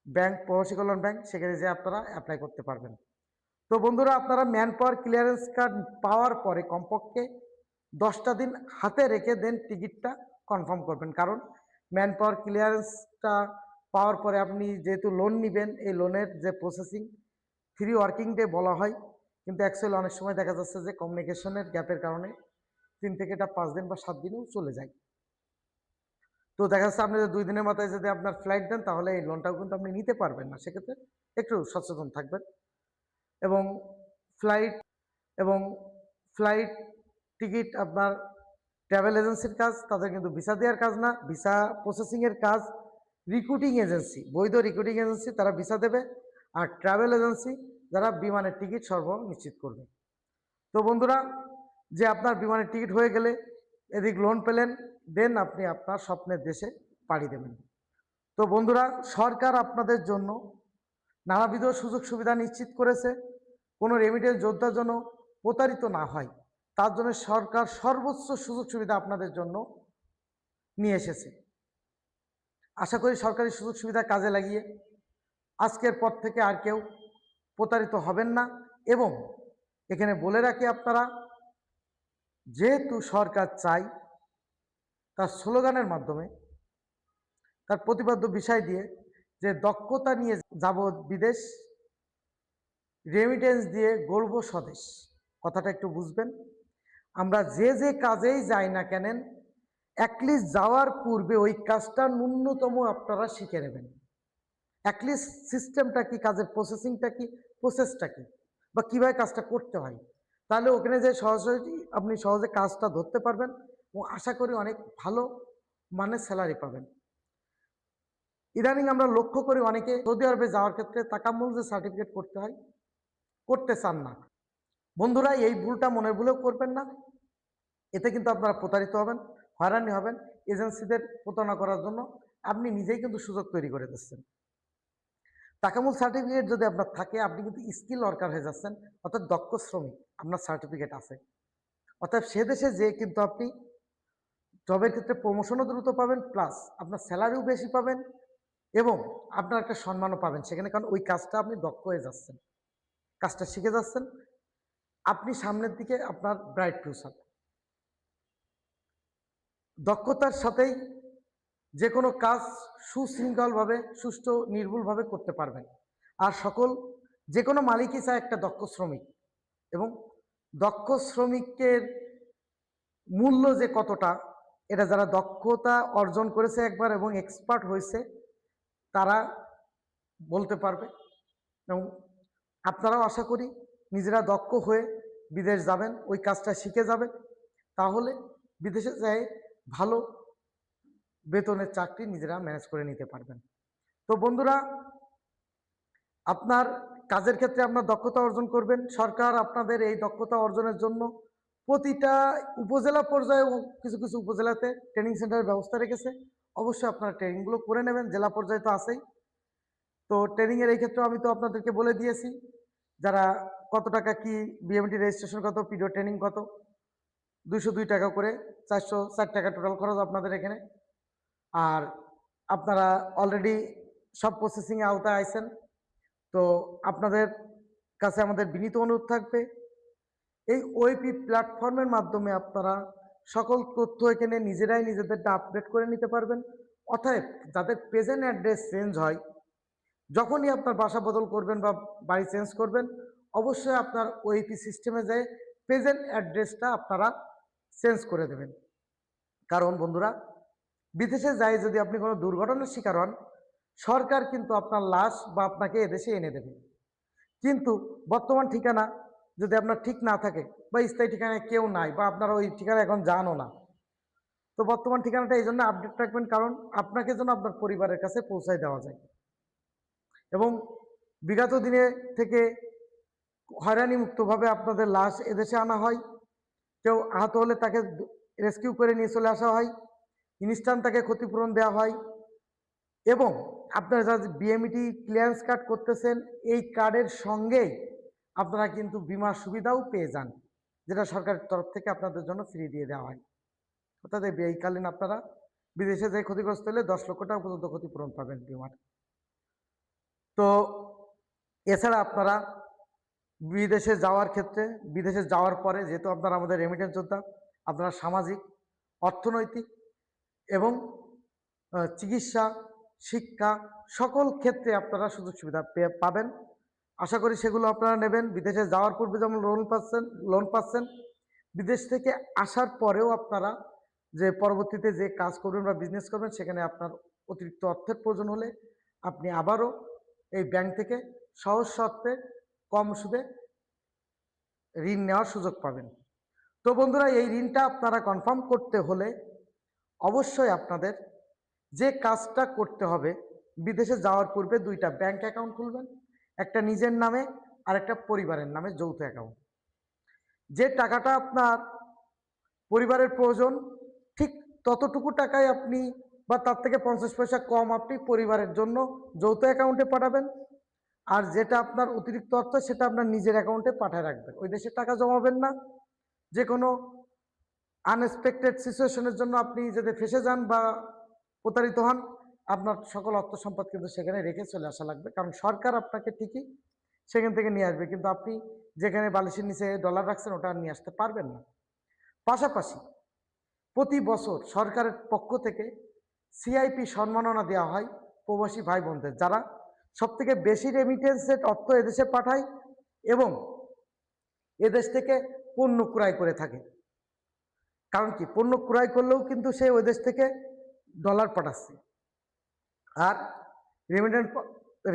ব্যাংক, প্রবাসী কল্যাণ ব্যাংক, সেখানে যে আপনারা অ্যাপ্লাই করতে পারবেন। তো বন্ধুরা, আপনারা ম্যান পাওয়ার ক্লিয়ারেন্স কার্ড পাওয়ার পরে কমপক্ষে 10টা দিন হাতে রেখে দেন টিকিটটা কনফার্ম করবেন, কারণ ম্যান পাওয়ার ক্লিয়ারেন্সটা পাওয়ার পরে আপনি যেহেতু লোন নেবেন, এই লোনের যে প্রসেসিং 3 ওয়ার্কিং ডে বলা হয়, কিন্তু অ্যাকচুয়ালি অনেক সময় দেখা যাচ্ছে যে কমিউনিকেশনের গ্যাপের কারণে 3 থেকে 5 দিন বা 7 দিনেও চলে যায়। তো দেখা যাচ্ছে আপনি যদি 2 দিনের মাথায় যদি আপনার ফ্লাইট দেন, তাহলে এই লোনটাও কিন্তু আপনি নিতে পারবেন না। সেক্ষেত্রে একটু সচেতন থাকবেন। এবং ফ্লাইট এবং ফ্লাইট টিকিট আপনার ট্রাভেল এজেন্সির কাজ, তাদের কিন্তু ভিসা দেওয়ার কাজ না, ভিসা প্রসেসিংয়ের কাজ রিক্রুটিং এজেন্সি, বৈধ রিক্রুটিং এজেন্সি তারা ভিসা দেবে, আর ট্রাভেল এজেন্সি যারা বিমানের টিকিট সরবরাহ নিশ্চিত করবে। তো বন্ধুরা, যে আপনার বিমানের টিকিট হয়ে গেলে এদিক লোন পেলেন, দেন আপনি আপনার স্বপ্নের দেশে পাড়ি দেবেন। তো বন্ধুরা, সরকার আপনাদের জন্য নানাবিধ সুযোগ সুবিধা নিশ্চিত করেছে। কোনো রেমিটেন্স যোদ্ধা যেন প্রতারিত না হয়, তার জন্য সরকার সর্বোচ্চ সুযোগ সুবিধা আপনাদের জন্য নিয়ে এসেছে। আশা করি সরকারি সুযোগ সুবিধা কাজে লাগিয়ে আজকের পর থেকে আর কেউ প্রতারিত হবেন না। এবং এখানে বলে রাখি, আপনারা যেহেতু সরকার চাই তার স্লোগানের মাধ্যমে, তার প্রতিপাদ্য বিষয় দিয়ে, যে দক্ষতা নিয়ে যাব বিদেশ, রেমিটেন্স দিয়ে গড়ব স্বদেশ। কথাটা একটু বুঝবেন। আমরা যে যে কাজেই যাই না কেন, অ্যাটলিস্ট যাওয়ার পূর্বে ওই কাজটা ন্যূনতম আপনারা শিখে নেবেন। অ্যাটলিস্ট সিস্টেমটা কি, কাজের প্রসেসিংটা কি, প্রসেসটা কি, বা কীভাবে কাজটা করতে হয়। তাহলে ওখানে যে আপনি সহজে কাজটা ধরতে পারবেন এবং আশা করি অনেক ভালো মানের স্যালারি পাবেন। ইদানিং আমরা লক্ষ্য করি অনেকে সৌদি আরবে যাওয়ার ক্ষেত্রে তাকাম্মুল যে সার্টিফিকেট করতে হয়, করতে চান না। বন্ধুরা, এই ভুলটা মনের ভুলেও করবেন না। এতে কিন্তু আপনারা প্রতারিত হবেন, হয়রানি হবেন। এজেন্সিদের প্রতারণা করার জন্য আপনি নিজেই কিন্তু সুযোগ তৈরি করে দিচ্ছেন। তাকামুল সার্টিফিকেট যদি আপনার থাকে, আপনি কিন্তু স্কিল ওয়ার্কার হয়ে যাচ্ছেন, অর্থাৎ দক্ষ শ্রমিক। আপনার সার্টিফিকেট আছে, অর্থাৎ সে দেশে যে কিন্তু আপনি জবের ক্ষেত্রে প্রমোশনও দ্রুত পাবেন, প্লাস আপনার স্যালারিও বেশি পাবেন এবং আপনার একটা সম্মানও পাবেন সেখানে, কারণ ওই কাজটা আপনি দক্ষ হয়ে যাচ্ছেন, কাজটা শিখে যাচ্ছেন। আপনি সামনের দিকে আপনার ব্রাইট ফিউচার। দক্ষতার সাথেই যে কোনো কাজ সুশৃঙ্খলভাবে, সুষ্ঠু নির্ভুলভাবে করতে পারবেন। আর যে কোনো মালিকই চায় একটা দক্ষ শ্রমিক, এবং দক্ষ শ্রমিকের মূল্য যে কতটা, এটা যারা দক্ষতা অর্জন করেছে একবার এবং এক্সপার্ট হয়েছে তারা বলতে পারবে। এবং আপনারাও আশা করি নিজেরা দক্ষ হয়ে বিদেশ যাবেন, ওই কাজটা শিখে যাবেন, তাহলে বিদেশে যায় ভালো বেতনের চাকরি নিজেরা ম্যানেজ করে নিতে পারবেন। তো বন্ধুরা, আপনার কাজের ক্ষেত্রে আপনার দক্ষতা অর্জন করবেন। সরকার আপনাদের এই দক্ষতা অর্জনের জন্য প্রতিটা উপজেলা পর্যায়ে কিছু কিছু উপজেলাতে ট্রেনিং সেন্টারের ব্যবস্থা রেখেছে। অবশ্যই আপনারা ট্রেনিংগুলো করে নেবেন, জেলা পর্যায়ে তো আছেই। তো ট্রেনিংয়ের এই ক্ষেত্রে আমি তো আপনাদেরকে বলে দিয়েছি যারা কত টাকা কি, বিএমটি রেজিস্ট্রেশন কত, পিডিও ট্রেনিং কত, 202 টাকা করে, 404 টাকা টোটাল খরচ আপনাদের এখানে। আর আপনারা অলরেডি সব প্রসেসিংয়ে আওতায় আইছেন। তো আপনাদের কাছে আমাদের বিনীত অনুরোধ থাকবে, এই ওইপি প্ল্যাটফর্মের মাধ্যমে আপনারা সকল তথ্য এখানে নিজেরাই নিজেদেরটা আপডেট করে নিতে পারবেন। অতএব যাদের প্রেজেন্ট অ্যাড্রেস চেঞ্জ হয়, যখনই আপনার বাসা বদল করবেন বা বাড়ি চেঞ্জ করবেন, অবশ্যই আপনার ওইপি সিস্টেমে যেয়ে প্রেজেন্ট অ্যাড্রেসটা আপনারা চেঞ্জ করে দেবেন। কারণ বন্ধুরা, বিদেশে যাই যদি আপনি কোনো দুর্ঘটনার শিকার হন, সরকার কিন্তু আপনার লাশ বা আপনাকে এদেশে এনে দেবে। কিন্তু বর্তমান ঠিকানা যদি আপনার ঠিক না থাকে, বা স্থায়ী ঠিকানায় কেউ নাই, বা আপনারা ওই ঠিকানা এখন জানো না, তো বর্তমান ঠিকানাটা এই জন্য আপডেট রাখবেন, কারণ আপনাকে যেন আপনার পরিবারের কাছে পৌঁছায় দেওয়া যায়। এবং বিগত দিনে থেকে হয়রানি মুক্তভাবে আপনাদের লাশ এদেশে আনা হয়। কেউ আহত হলে তাকে রেস্কিউ করে নিয়ে চলে আসা হয়, ইনস্ট্যান্ট তাকে ক্ষতিপূরণ দেওয়া হয়। এবং আপনারা যারা বিএমইটি ক্লিয়ারেন্স কার্ড করতেছেন, এই কার্ডের সঙ্গেই আপনারা কিন্তু বিমার সুবিধাও পেয়ে যান, যেটা সরকারের তরফ থেকে আপনাদের জন্য ফ্রি দিয়ে দেওয়া হয়। অর্থাৎ এই ব্যয়কালীন আপনারা বিদেশে যে ক্ষতিগ্রস্ত হলে 10 লক্ষ টাকা পর্যন্ত ক্ষতিপূরণ পাবেন বিমার। তো এছাড়া আপনারা বিদেশে যাওয়ার ক্ষেত্রে, বিদেশে যাওয়ার পরে যেহেতু আপনারা আমাদের রেমিটেন্স যোদ্ধা, আপনারা সামাজিক, অর্থনৈতিক এবং চিকিৎসা, শিক্ষা সকল ক্ষেত্রে আপনারা সুযোগ সুবিধা পাবেন। আশা করি সেগুলো আপনারা নেবেন। বিদেশে যাওয়ার পূর্বে যেমন লোন পাচ্ছেন, বিদেশ থেকে আসার পরেও আপনারা যে পরবর্তীতে যে কাজ করবেন বা বিজনেস করবেন, সেখানে আপনার অতিরিক্ত অর্থের প্রয়োজন হলে আপনি আবারও এই ব্যাংক থেকে সহজ শর্তে কম সুদে ঋণ নেওয়ার সুযোগ পাবেন। তো বন্ধুরা, এই ঋণটা আপনারা কনফার্ম করতে হলে অবশ্যই আপনাদের যে কাজটা করতে হবে, বিদেশে যাওয়ার পূর্বে 2টা ব্যাংক অ্যাকাউন্ট খুলবেন, একটা নিজের নামে আর একটা পরিবারের নামে যৌথ অ্যাকাউন্ট। যে টাকাটা আপনার পরিবারের প্রয়োজন, ঠিক ততটুকু টাকাই আপনি বা তার থেকে 50 পয়সা কম আপনি পরিবারের জন্য যৌথ অ্যাকাউন্টে পাঠাবেন। আর যেটা আপনার অতিরিক্ত অর্থ সেটা আপনার নিজের অ্যাকাউন্টে পাঠায় রাখবেন। ওই দেশে টাকা জমাবেন না। যে কোনো আনএক্সপেক্টেড সিচুয়েশনের জন্য আপনি যদি ফেঁসে যান বা প্রতারিত হন, আপনার সকল অর্থ সম্পদ কিন্তু সেখানে রেখে চলে আসা লাগবে। কারণ সরকার আপনাকে ঠিকই সেখান থেকে নিয়ে আসবে, কিন্তু আপনি যেখানে বালিশের নিচে ডলার রাখছেন ওটা আর নিয়ে আসতে পারবেন না। পাশাপাশি প্রতি বছর সরকারের পক্ষ থেকে সিআইপি সম্মাননা দেওয়া হয় প্রবাসী ভাই বোনদের, যারা সবথেকে বেশি রেমিটেন্সের অর্থ এদেশে পাঠায় এবং এদেশ থেকে পণ্য ক্রয় করে থাকে। কারণ কি, পণ্য ক্রয় করলেও কিন্তু সে ওই দেশ থেকে ডলার পাঠাচ্ছে, আর রেমিটেন্স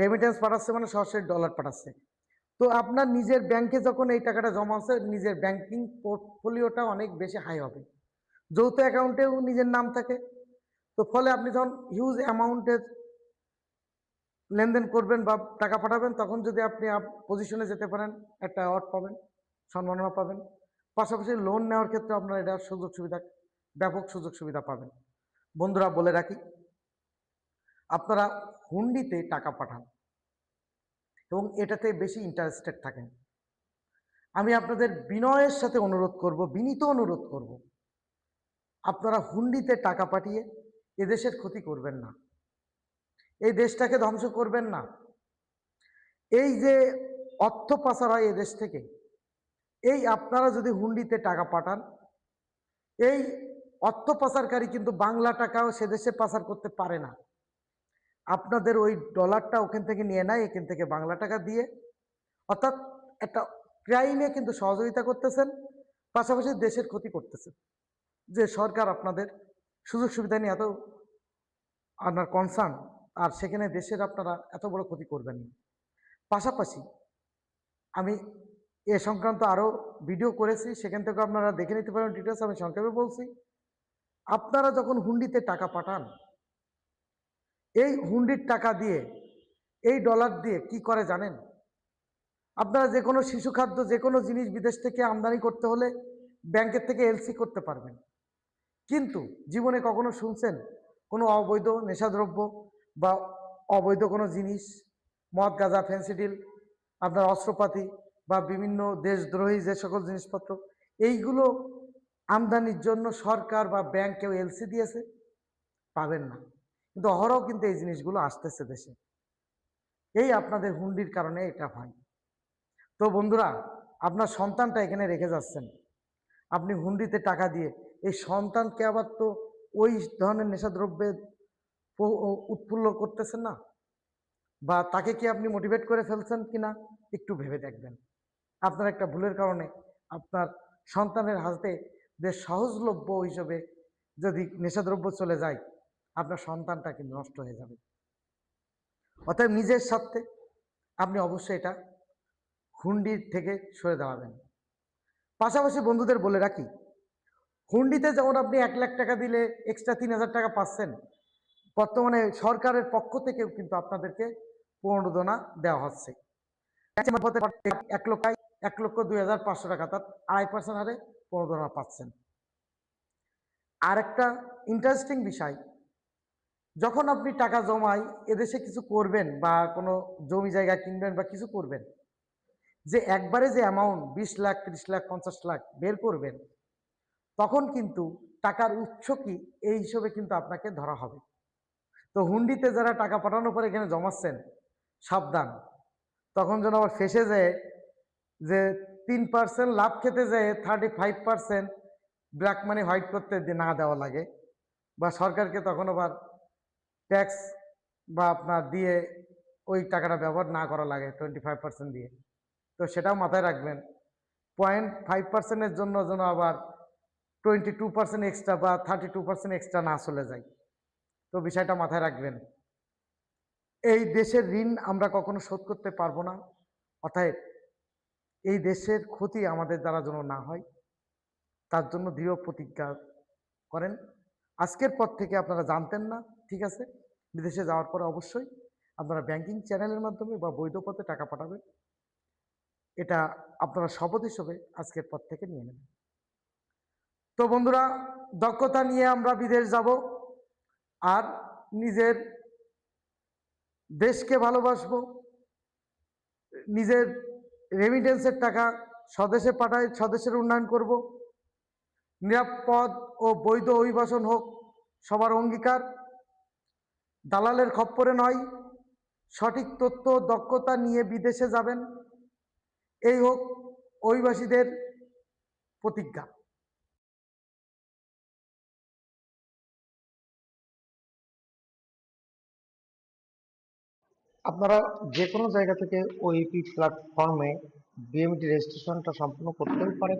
রেমিটেন্স পাঠাচ্ছে মানে সরাসরি ডলার পাঠাচ্ছে। তো আপনার নিজের ব্যাংকে যখন এই টাকাটা জমা আছে, নিজের ব্যাংকিং পোর্টফোলিওটা অনেক বেশি হাই হবে। যৌথ অ্যাকাউন্টেও নিজের নাম থাকে। তো ফলে আপনি যখন হিউজ অ্যামাউন্টের লেনদেন করবেন বা টাকা পাঠাবেন, তখন যদি আপনি পজিশনে যেতে পারেন, একটা অ্যাওয়ার্ড পাবেন, সম্মাননা পাবেন। পাশাপাশি লোন নেওয়ার ক্ষেত্রে আপনার এটা সুযোগ সুবিধা, ব্যাপক সুযোগ সুবিধা পাবেন। বন্ধুরা, বলে রাখি, আপনারা হুন্ডিতে টাকা পাঠান এবং এটাতে বেশি ইন্টারেস্টেড থাকেন। আমি আপনাদের বিনয়ের সাথে অনুরোধ করব, বিনীত অনুরোধ করব, আপনারা হুন্ডিতে টাকা পাঠিয়ে এদেশের ক্ষতি করবেন না, এই দেশটাকে ধ্বংস করবেন না। এই যে অর্থ পাচার হয় এদেশ থেকে, এই আপনারা যদি হুন্ডিতে টাকা পাঠান, এই অর্থ পাচারকারী কিন্তু বাংলা টাকাও সে দেশে পাচার করতে পারে না। আপনাদের ওই ডলারটা ওখান থেকে নিয়ে নেয়, এখান থেকে বাংলা টাকা দিয়ে, অর্থাৎ একটা ক্রাইমে কিন্তু সহযোগিতা করতেছেন, পাশাপাশি দেশের ক্ষতি করতেছেন। যে সরকার আপনাদের সুযোগ সুবিধা নিয়ে এত আপনার কনসার্ন, আর সেখানে দেশের আপনারা এত বড় ক্ষতি করবেন না। পাশাপাশি আমি এ সংক্রান্ত আরও ভিডিও করেছি, সেখান থেকে আপনারা দেখে নিতে পারেন ডিটেলস। আমি সংক্ষেপে বলছি, আপনারা যখন হুন্ডিতে টাকা পাঠান, এই হুন্ডির টাকা দিয়ে, এই ডলার দিয়ে কি করে জানেন? আপনারা যে কোনো শিশু খাদ্য, যে কোনো জিনিস বিদেশ থেকে আমদানি করতে হলে ব্যাংকের থেকে এলসি করতে পারবেন। কিন্তু জীবনে কখনো শুনছেন কোনো অবৈধ নেশাদ্রব্য বা অবৈধ কোনো জিনিস, মদ, গাঁজা, ফেন্সিডিল, আপনার অস্ত্রপাতি বা বিভিন্ন দেশদ্রোহী যে সকল জিনিসপত্র, এইগুলো আমদানির জন্য সরকার বা ব্যাংক কেউ এলসি দিয়েছে? পাবেন না। কিন্তু অহরহ কিন্তু এই জিনিসগুলো আসতেছে দেশে, এই আপনাদের হুন্ডির কারণে এটা হয়। তো বন্ধুরা, আপনার সন্তানটা এখানে রেখে যাচ্ছেন, আপনি হুন্ডিতে টাকা দিয়ে এই সন্তানকে আবার তো ওই ধরনের নেশাদ্রব্যে উৎফুল্ল করতেছেন না, বা তাকে কি আপনি মোটিভেট করে ফেলছেন কিনা একটু ভেবে দেখবেন। আপনার একটা ভুলের কারণে আপনার সন্তানের হাতে যে সহজলভ্য হিসেবে যদি নেশাদ্রব্য চলে যায়, আপনার সন্তানটা কিন্তু নষ্ট হয়ে যাবে। অতএব নিজের স্বার্থে আপনি অবশ্যই এটা হুন্ডির থেকে সরে দাঁড়াবেন। পাশাপাশি বন্ধুদের বলে রাখি, হুন্ডিতে যেমন আপনি 1 লাখ টাকা দিলে এক্সট্রা 3,000 টাকা পাচ্ছেন, বর্তমানে সরকারের পক্ষ থেকেও কিন্তু আপনাদেরকে প্রণোদনা দেওয়া হচ্ছে। 1,02,500 টাকা, অর্থাৎ 2.5% হারে প্রণোদনা পাচ্ছেন। আর একটা ইন্টারেস্টিং বিষয়, যখন আপনি টাকা জমায় এদেশে কিছু করবেন বা কোনো জমি জায়গা কিনবেন বা কিছু করবেন, যে একবারে যে অ্যামাউন্ট 20 লাখ, 30 লাখ, 50 লাখ বের করবেন, তখন কিন্তু টাকার উৎস কি এই হিসেবে কিন্তু আপনাকে ধরা হবে। তো হুন্ডিতে যারা টাকা পাঠানোর পর এখানে জমাচ্ছেন, সাবধান, তখন যেন আবার ফেসে যায় যে 3% লাভ খেতে যায় 35% ব্ল্যাক মানি হোয়াইট করতে না দেওয়া লাগে, বা সরকারকে তখন আবার ট্যাক্স বা আপনার দিয়ে ওই টাকাটা ব্যবহার না করা লাগে 25% দিয়ে। তো সেটাও মাথায় রাখবেন। 0.5%-এর জন্য যেন আবার 22% এক্সট্রা বা 32% এক্সট্রা না চলে যায়। তো বিষয়টা মাথায় রাখবেন। এই দেশের ঋণ আমরা কখনো শোধ করতে পারবো না, অতএব এই দেশের ক্ষতি আমাদের দ্বারা যেন না হয়, তার জন্য দৃঢ় প্রতিজ্ঞা করেন। আজকের পর থেকে আপনারা জানতেন না, ঠিক আছে, বিদেশে যাওয়ার পরে অবশ্যই আপনারা ব্যাংকিং চ্যানেলের মাধ্যমে বা বৈধ পথে টাকা পাঠাবেন। এটা আপনারা শপথ হিসেবে আজকের পর থেকে নিয়ে নেবেন। তো বন্ধুরা, দক্ষতা নিয়ে আমরা বিদেশ যাব, আর নিজের দেশকে ভালোবাসবো, নিজের রেমিটেন্সের টাকা স্বদেশে পাঠায় স্বদেশের উন্নয়ন করব। নিরাপদ ও বৈধ অভিবাসন হোক সবার অঙ্গীকার, দালালের খপ্পরে নয়, সঠিক তথ্য দক্ষতা নিয়ে বিদেশে যাবেন, এই হোক অভিবাসীদের প্রতিজ্ঞা। আপনারা যে কোনো জায়গা থেকে ওইপি প্ল্যাটফর্মে বিএমটি রেজিস্ট্রেশনটা সম্পূর্ণ করতেই পারেন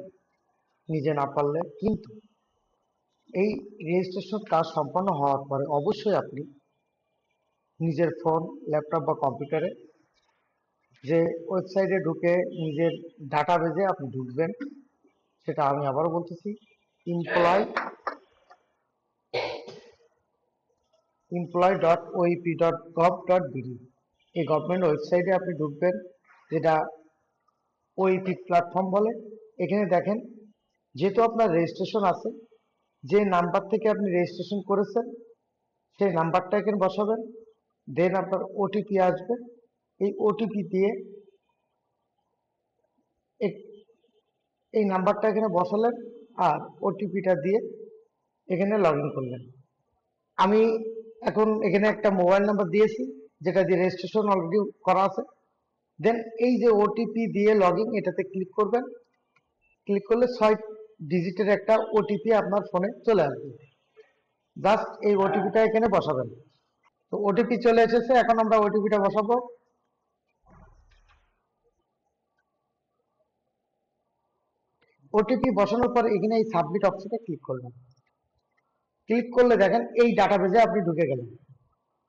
নিজে না পারলে, কিন্তু এই রেজিস্ট্রেশন কাজ সম্পন্ন হওয়ার পরে অবশ্যই আপনি নিজের ফোন, ল্যাপটপ বা কম্পিউটারে যে ওয়েবসাইটে ঢুকে নিজের ডাটাবেজে আপনি ঢুকবেন, সেটা আমি আবারও বলতেছি, employ.oep.gov.bd, এই গভর্নমেন্ট ওয়েবসাইটে আপনি ঢুকবেন, যেটা ওইপি প্ল্যাটফর্ম বলে। এখানে দেখেন, যেহেতু আপনার রেজিস্ট্রেশন আছে, যে নাম্বার থেকে আপনি রেজিস্ট্রেশন করেছেন সেই নাম্বারটা এখানে বসাবেন। দেন আপনার ওটিপি আসবে, এই ওটিপি দিয়ে এই নাম্বারটা এখানে বসালেন আর ওটিপিটা দিয়ে এখানে লগ ইন করলেন। আমি এখন এখানে একটা মোবাইল নাম্বার দিয়েছি যেটা দিয়ে রেজিস্ট্রেশন অলরেডি করা আছে। দেন এই যে ওটিপি দিয়ে লগ ইন, এটাতে ক্লিক করবেন। ক্লিক করলে 6 ডিজিটের একটা ওটিপি আপনার ফোনে চলে আসবে। জাস্ট এই ওটিপিটা এখানে বসাবেন। তো ওটিপি চলে এসেছে, এখন আমরা ওটিপিটা বসাবো। ওটিপি বসানোর পর এখানে এই সাবমিট অপশনে ক্লিক করবেন। ক্লিক করলে দেখেন এই ডাটাবেজে আপনি ঢুকে গেলেন।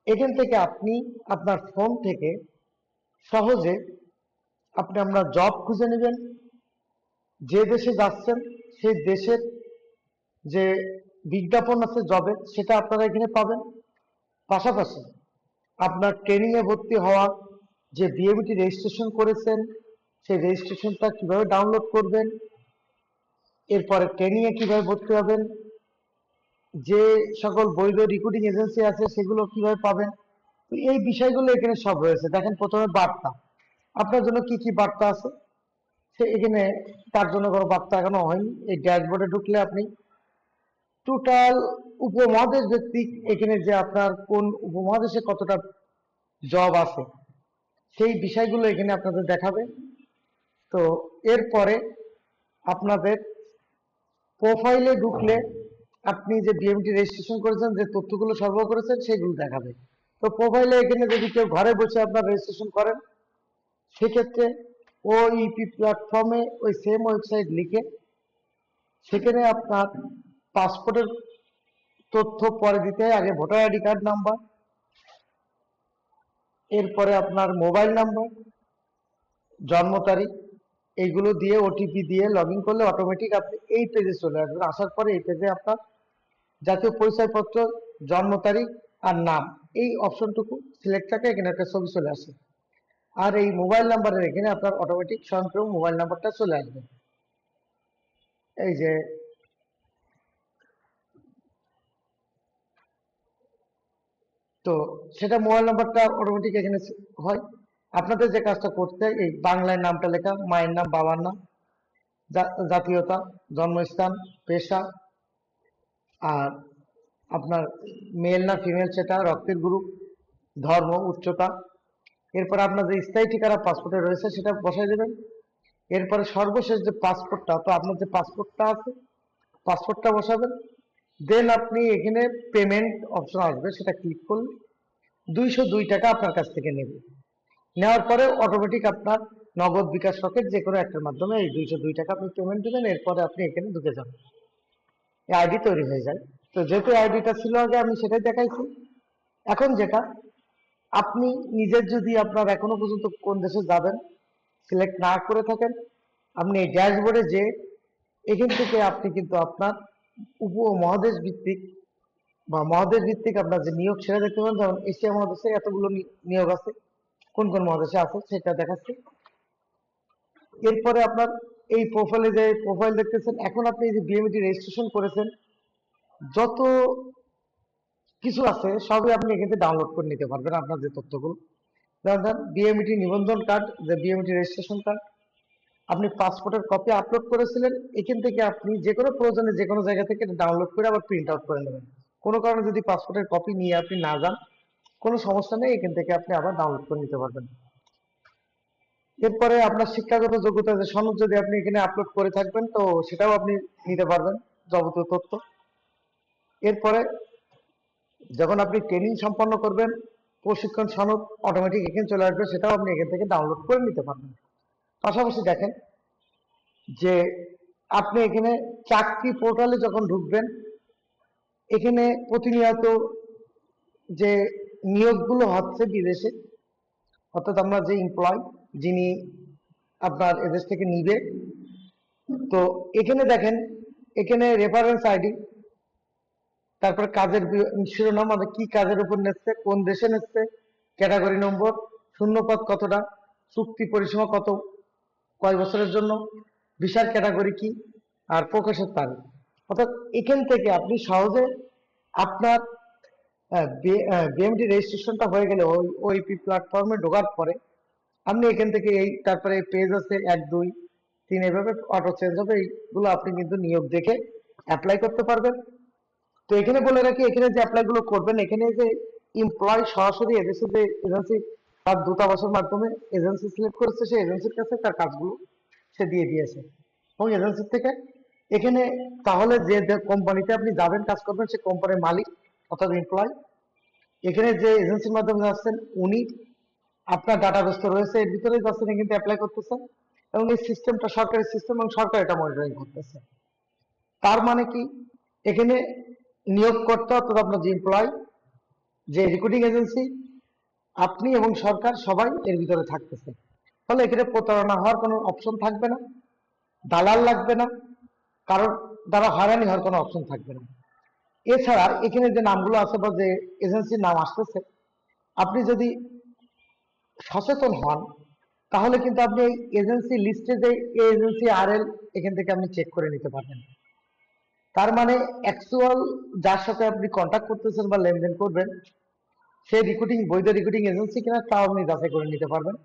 এখান থেকে আপনি আপনার ফোন থেকে সহজে আপনার জব খুঁজে নেবেন। যে দেশে যাচ্ছেন সেই দেশের যে বিজ্ঞাপন আছে জবের, সেটা আপনারা এখানে পাবেন। পাশাপাশি আপনার ট্রেনিং এ ভর্তি হওয়া, যে বিএমটি রেজিস্ট্রেশন করেছেন সেই রেজিস্ট্রেশনটা কিভাবে ডাউনলোড করবেন, এরপরে ট্রেনিং এ কিভাবে ভর্তি হবেন, যে সকল বৈধ রিক্রুটিং এজেন্সি আছে সেগুলো কিভাবে পাবেন, তো এই বিষয়গুলো এখানে সব রয়েছে। দেখেন প্রথমে বার্তা, আপনার জন্য কি কি বার্তা আছে সে এখানে, তার জন্য কোনো বার্তা এখনো হয়নি। এই ড্যাশবোর্ডে ঢুকলে আপনি টোটাল উপমহাদেশ ভিত্তিক এখানে যে আপনার কোন উপমহাদেশে কতটা জব আছে সেই বিষয়গুলো এখানে আপনাদের দেখাবে। তো এরপরে আপনাদের প্রোফাইলে ঢুকলে আপনি যে বিএমটি রেজিস্ট্রেশন করেছেন, যে তথ্যগুলো সরবরাহ করেছেন সেগুলো দেখাবে। তো প্রোফাইলে এখানে যদি কেউ ঘরে বসে আপনার রেজিস্ট্রেশন করেন, সেক্ষেত্রে ওইপি প্ল্যাটফর্মে ওই সেম ওয়েবসাইট লিখে সেখানে আপনার পাসপোর্টের তথ্য পরে দিতে হয়। আগে ভোটার আইডি কার্ড নাম্বার, এরপরে আপনার মোবাইল নাম্বার, জন্ম তারিখ, এইগুলো দিয়ে ওটিপি দিয়ে লগ ইন করলে অটোমেটিক আপনি এই পেজে চলে আসবেন। আসার পরে এই পেজে আপনার জাতীয় পরিচয়পত্র, জন্ম তারিখ আর নাম, এই অপশনটুকু সিলেক্ট থাকে, এখানে একটা ছবি চলে আসে। আর এই মোবাইল নাম্বারের এখানে আপনার অটোমেটিক স্বয়ংক্রিয় মোবাইল নাম্বারটা চলে আসবে। এই যে তো সেটা মোবাইল নাম্বারটা অটোমেটিক এখানে হয়। আপনাদের যে কাজটা করতে হয়, এই বাংলায় নামটা লেখা, মায়ের নাম, বাবার নাম, জাতীয়তা, জন্মস্থান, পেশা, আর আপনার মেল না ফিমেল সেটা, রক্তের গ্রুপ, ধর্ম, উচ্চতা, এরপর আপনার যে স্থায়ী ঠিকানা পাসপোর্টে রয়েছে সেটা বসাই দেবেন। এরপরে সর্বশেষ যে পাসপোর্টটা, তো আপনার যে পাসপোর্টটা আছে পাসপোর্টটা বসাবেন। দেন আপনি এখানে পেমেন্ট অপশন আসবে, সেটা ক্লিক করলে 202 টাকা আপনার কাছ থেকে নেবে। নেওয়ার পরে অটোমেটিক আপনার নগদ, বিকাশ, রকেট যে কোনো একটার মাধ্যমে এই 202 টাকা আপনি পেমেন্ট দেবেন। এরপরে আপনি এখানে ঢুকে যাবেন, আইডি তৈরি হয়ে যায়। তো যেহেতু আইডিটা ছিল আগে, আমি সেটাই দেখাইছি। এখন যেটা, আপনি নিজের যদি আপনার এখনো পর্যন্ত কোন দেশে যাবেন সিলেক্ট না করে থাকেন, আপনি এই ড্যাশবোর্ডে যে এখান থেকে আপনি কিন্তু আপনার উপমহাদেশ ভিত্তিক বা মহাদেশ ভিত্তিক আপনার যে নিয়োগ সেটা দেখতে পাবেন। যেমন এশিয়া মহাদেশে এতগুলো নিয়োগ আছে, কোন কোন মহাদেশে আছে সেটা দেখাচ্ছি। এরপরে আপনার এই প্রোফাইলে যে প্রোফাইল দেখতেছেন, এখন আপনি এই যে বিএমইটি রেজিস্ট্রেশন করেছেন, যত কিছু আছে সবই আপনি এখান থেকে ডাউনলোড করে নিতে পারবেন আপনার যে তথ্যগুলো। যেমন বিএমইটি নিবন্ধন কার্ড, যে বিএমইটি রেজিস্ট্রেশন কার্ড, আপনি পাসপোর্টের কপি আপলোড করেছিলেন, এখান থেকে আপনি যে কোনো প্রয়োজনে যে কোনো জায়গা থেকে ডাউনলোড করে আবার প্রিন্ট আউট করে নেবেন। কোনো কারণে যদি পাসপোর্টের কপি নিয়ে আপনি না যান, কোনো সমস্যা নেই, এখান থেকে আপনি আবার ডাউনলোড করে নিতে পারবেন। এরপরে আপনার শিক্ষাগত যোগ্যতা যে সনদ যদি আপনি এখানে আপলোড করে থাকবেন, তো সেটাও আপনি নিতে পারবেন, যাবতীয় তথ্য। এরপরে যখন আপনি ট্রেনিং সম্পন্ন করবেন, প্রশিক্ষণ সনদ অটোমেটিক এখানে চলে আসবে, সেটাও আপনি এখান থেকে ডাউনলোড করে নিতে পারবেন। পাশাপাশি দেখেন যে আপনি এখানে চাকরি পোর্টালে যখন ঢুকবেন, এখানে প্রতিনিয়ত যে নিয়োগগুলো হচ্ছে বিদেশে, অর্থাৎ আমরা যে এমপ্লয় যিনি আপনার এদেশ থেকে নিবে, তো এখানে দেখেন, এখানে রেফারেন্স আইডি, তারপর কাজের শিরোনাম, মানে কি কাজের উপর নিচ্ছে, কোন দেশে নিচ্ছে, ক্যাটাগরি নম্বর, শূন্যপদ কতটা, চুক্তি পরিসীমা কত, কয় বছরের জন্য, ভিসার ক্যাটাগরি কি, আর প্রকাশের তারিখ। অর্থাৎ এখান থেকে আপনি সহজে আপনার বিএমডি রেজিস্ট্রেশনটা হয়ে গেলে ওইপি প্ল্যাটফর্মে ঢোকার পরে আপনি এখান থেকে এই তারপরে পেজ আছে 1 2 3, এভাবে অটো চেঞ্জ হবে, এইগুলো আপনি কিন্তু নিয়োগ দেখে অ্যাপ্লাই করতে পারবেন। তো এখানে বলে রাখি, এখানে যে অ্যাপ্লাই গুলো করবেন, এখানে যে এমপ্লয় সরাসরি এদেশে যে এজেন্সি তার দূতাবাসের মাধ্যমে এজেন্সি সিলেক্ট করেছে, সেই এজেন্সির কাছে তার কাজগুলো সে দিয়ে দিয়েছে, এবং এজেন্সির থেকে এখানে তাহলে যে কোম্পানিতে আপনি যাবেন কাজ করবেন, সে কোম্পানির মালিক অর্থাৎ এমপ্লয়, এখানে যে এজেন্সির মাধ্যমে যাচ্ছেন উনি আপনার ডাটাবেস তো রয়েছে, এর ভিতরেই যাচ্ছেন, কিন্তু অ্যাপ্লাই করতেছেন, এবং এই সিস্টেমটা সরকারি সিস্টেম এবং সরকার এটা মনিটরিং করতেছে। তার মানে কি, এখানে নিয়োগকর্তা অর্থাৎ আপনার যে এমপ্লয়, যে রিক্রুটিং এজেন্সি, আপনি এবং সরকার সবাই এর ভিতরে থাকতেছে। ফলে এখানে প্রতারণা হওয়ার কোনো অপশন থাকবে না, দালাল লাগবে না, কারণ দ্বারা হয়রানি হওয়ার কোনো অপশন থাকবে না। এছাড়া এখানে যে নামগুলো আছে বা যে এজেন্সির নাম আসতেছে, আপনি যদি সচেতন হন, তাহলে কিন্তু আপনি এই এজেন্সি লিস্টে যে এজেন্সি আরএল, এখান থেকে আপনি চেক করে নিতে পারবেন। তার মানে অ্যাকচুয়াল যার সাথে আপনি কন্ট্যাক্ট করতেছেন বা লেনদেন করবেন, সে বৈধ রিক্রুটিং এজেন্সি কিনা তাও আপনি যাচাই করে নিতে পারবেন।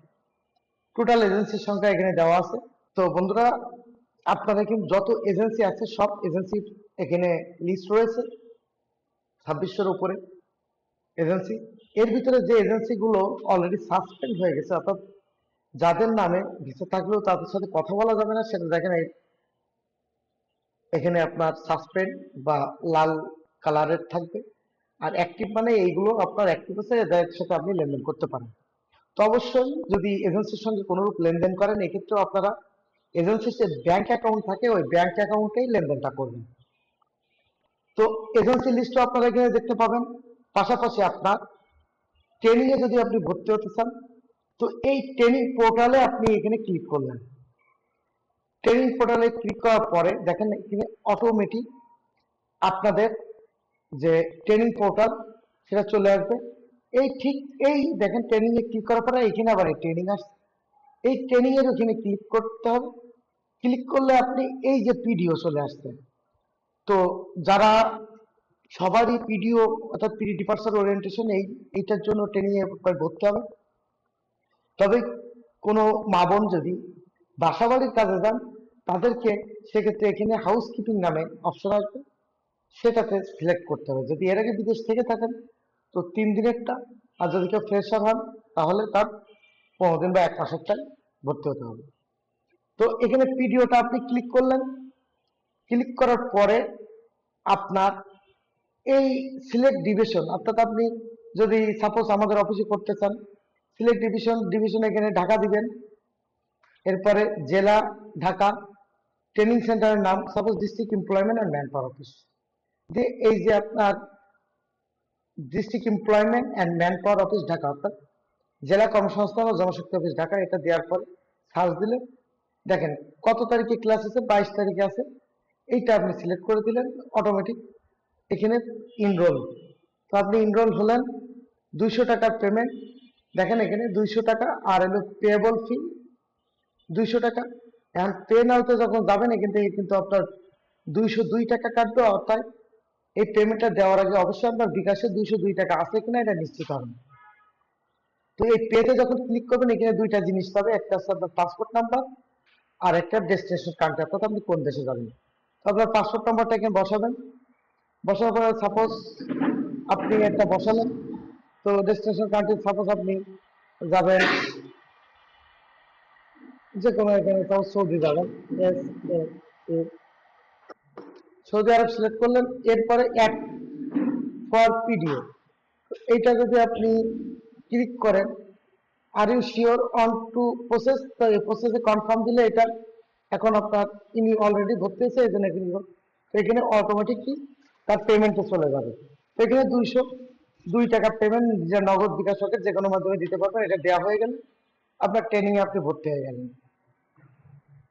টোটাল এজেন্সির সংখ্যা এখানে দেওয়া আছে। তো বন্ধুরা, আপনারা কিন্তু যত এজেন্সি আছে সব এজেন্সির এখানে লিস্ট রয়েছে, 2600-এর উপরে এজেন্সি। এর ভিতরে যে এজেন্সিগুলো অলরেডি সাসপেন্ড হয়ে গেছে, অর্থাৎ যাদের নামে ভিসা থাকলেও তাদের সাথে কথা বলা যাবে না, সেটা দেখেন এখানে আপনার সাসপেন্ড বা লাল কালারের থাকবে। আর অ্যাক্টিভ মানে এইগুলো আপনার অ্যাক্টিভ আছে, এদের সাথে আপনি লেনদেন করতে পারেন। তো অবশ্যই যদি এজেন্সির সঙ্গে কোনোরূপ লেনদেন করেন, এক্ষেত্রে আপনারা এজেন্সির যে ব্যাংক অ্যাকাউন্ট থাকে, ওই ব্যাংক অ্যাকাউন্টেই লেনদেনটা করবেন। তো এজেন্সি লিস্টও আপনারা এখানে দেখতে পাবেন। পাশাপাশি আপনার ট্রেনিং এ যদি আপনি ভর্তি হতে চান, তো এই ট্রেনিং পোর্টালে আপনি এখানে ক্লিক করলেন। ট্রেনিং পোর্টালে ক্লিক করার পরে দেখেন এখানে অটোমেটিক আপনাদের যে ট্রেনিং পোর্টাল সেটা চলে আসবে। ঠিক এই দেখেন ট্রেনিং এ ক্লিক করার পরে এখানে আবার এই ট্রেনিং আসছে, এই ট্রেনিং এর ওখানে ক্লিক করতে হবে। ক্লিক করলে আপনি এই যে পিডিও চলে আসছে। তো যারা সবারই পিডিও অর্থাৎ পিডি পার্সন ওরিয়েন্টেশন এইটার জন্য ট্রেনিং এ ভর্তি হবে। তবে কোনো মা বোন যদি বাসাবাড়ির কাজে যান, তাদেরকে সেক্ষেত্রে এখানে হাউস কিপিং নামে অপশন আসবে, সেটাতে সিলেক্ট করতে হবে। যদি এর আগে বিদেশ থেকে থাকেন তো 3 দিনেরটা, আর যদি কেউ ফ্রেশার হন তাহলে তার 15 দিন বা 1 মাসেরটাই ভর্তি হতে হবে। তো এখানে পিডিওটা আপনি ক্লিক করলেন। ক্লিক করার পরে আপনার এই সিলেক্ট ডিভিশন, অর্থাৎ আপনি যদি সাপোজ আমাদের অফিসে করতে চান, সিলেক্ট ডিভিশন এখানে ঢাকা দিবেন। এরপরে জেলা ঢাকা, ট্রেনিং সেন্টারের নাম suppose district employment and manpower office, যে এই যে আপনার district employment and manpower office Dhaka, অর্থাৎ জেলা কর্মসংস্থান ও জনশক্তি অফিস ঢাকা, এটা দেওয়ার পরে সার্চ দিলে দেখেন কত তারিখে ক্লাস আছে, 22 তারিখে আছে। এইটা আপনি সিলেক্ট করে দিলেন, অটোমেটিক এখানে ইনরোল। তো আপনি ইনরোল হলেন, 200 টাকার পেমেন্ট। দেখেন এখানে 200 টাকা, আর হলো পেয়েবল ফি 200 টাকা। এখন পে নাওতে যখন যাবেন এখান থেকে কিন্তু আপনার 202 টাকা কাটবে, অর্থাৎ এই পেমেন্টটা দেওয়ার আগে অবশ্যই আপনার বিকাশে 202 টাকা আছে কিনা এটা নিশ্চিত হবেন। তো এই পেতে যখন ক্লিক করবেন এখানে দুইটা জিনিস পাবে, একটা হচ্ছে আপনার পাসপোর্ট নাম্বার আর একটা ডেস্টিনেশন কান্ট্রি, অর্থাৎ আপনি কোন দেশে যাবেন। তো আপনার পাসপোর্ট নাম্বারটা এখানে বসাবেন। বসার পরে সাপোজ আপনি একটা বসালেন, তো ডেস্টিনেশন কান্ট্রি সাপোজ আপনি যাবেন যে কোনো এখানে, সাপোজ সৌদি যাবেন, S A A, Saudi Arab select করলেন। এরপরে অ্যাড ফর পিডিএফ, এইটা যদি আপনি ক্লিক করেন, are you sure on to process, তো এই প্রসেসে কনফার্ম দিলে এটা এখন আপনার ইনি অলরেডি ভর্তি হয়েছে, এই জন্য এখানে অটোমেটিক কি তার পেমেন্টে চলে যাবে। তো এখানে 202 টাকা পেমেন্ট নিজের নগদ বিকাশকে যে কোনো মাধ্যমে দিতে পারবেন, এটা দেওয়া হয়ে গেল, আপনার ট্রেনিং এ আপনি ভর্তি হয়ে গেলেন।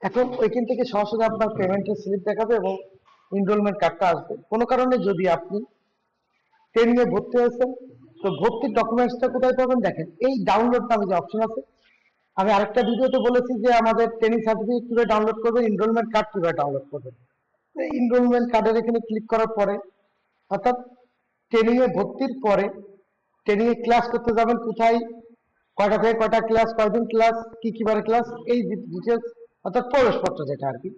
এখন ওইখান থেকে সরাসরি আপনার পেমেন্টের স্লিপ দেখাবে এবং এনরোলমেন্ট কার্ডটা আসবে। কোনো কারণে যদি আপনি ট্রেনিং এ ভর্তি হয়েছেন, তো ভর্তির ডকুমেন্টসটা কোথায় পাবেন, দেখেন এই ডাউনলোড নামে যে অপশন আছে। আমি আরেকটা ভিডিওতে বলেছি যে আমাদের ট্রেনিং সার্টিফিকেট কিভাবে ডাউনলোড করবেন, এনরোলমেন্ট কার্ড কিভাবে ডাউনলোড করবেন। এনরোলমেন্ট কার্ডের এখানে ক্লিক করার পরে, অর্থাৎ ট্রেনিং এ ভর্তির পরে ট্রেনিং এ ক্লাস করতে যাবেন কোথায়, কয়টা থেকে কয়টা ক্লাস, কয়দিন ক্লাস, কি কি বারে ক্লাস, এই ডিটেলস, অর্থাৎ প্রবেশপত্র যেটা আর কি।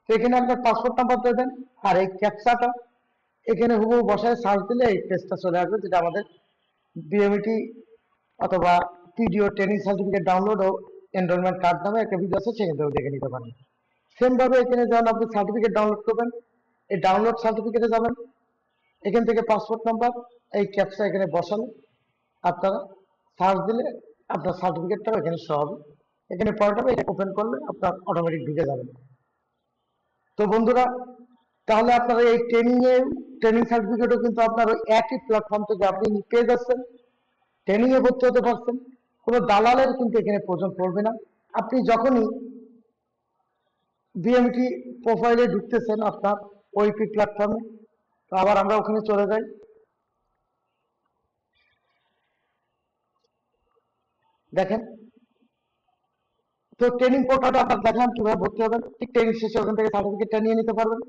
তো এখানে আপনার পাসপোর্ট নাম্বার দেবেন, আর এই ক্যাপচাটা এখানে হুবহু বসায় সার্চ দিলে এই পেজটা চলে আসবে, যেটা আমাদের বিএমইটি অথবা পিডিও ট্রেনিং সার্টিফিকেট ডাউনলোড ও এনরোলমেন্ট কার্ড নামে একটা ভিডিও আছে, সেখান থেকে দেখে নিতে পারেন। সেম ভাবে এখানে যখন আপনি সার্টিফিকেট ডাউনলোড করবেন, এই ডাউনলোড সার্টিফিকেটে যাবেন, এখান থেকে পাসপোর্ট নাম্বার এই ক্যাপচা এখানে বসানো, আপনারা সার্চ দিলে আপনার সার্টিফিকেটটাও এখানে শো হবে। এখানে পড়াটা এটা ওপেন করলে আপনার অটোমেটিক ঢুকে যাবে। তো বন্ধুরা, তাহলে আপনারা এই ট্রেনিং সার্টিফিকেটও কিন্তু আপনার ওই একই প্ল্যাটফর্ম থেকে আপনি পেয়ে যাচ্ছেন, ট্রেনিং এ ভর্তি হতে পারছেন। কোনো দালালের কিন্তু এখানে প্রয়োজন পড়বে না। আপনি যখনই বিএমটি প্রোফাইলে ঢুকতেছেন আপনার ওইপি প্ল্যাটফর্মে, তো আবার আমরা ওখানে চলে যাই। দেখেন, তো ট্রেনিং পোর্টালটা আপনার দেখান কিভাবে ভর্তি হবেন, ঠিক ট্রেনিং শেষে ওখান থেকে সার্টিফিকেটটা নিয়ে নিতে পারবেন।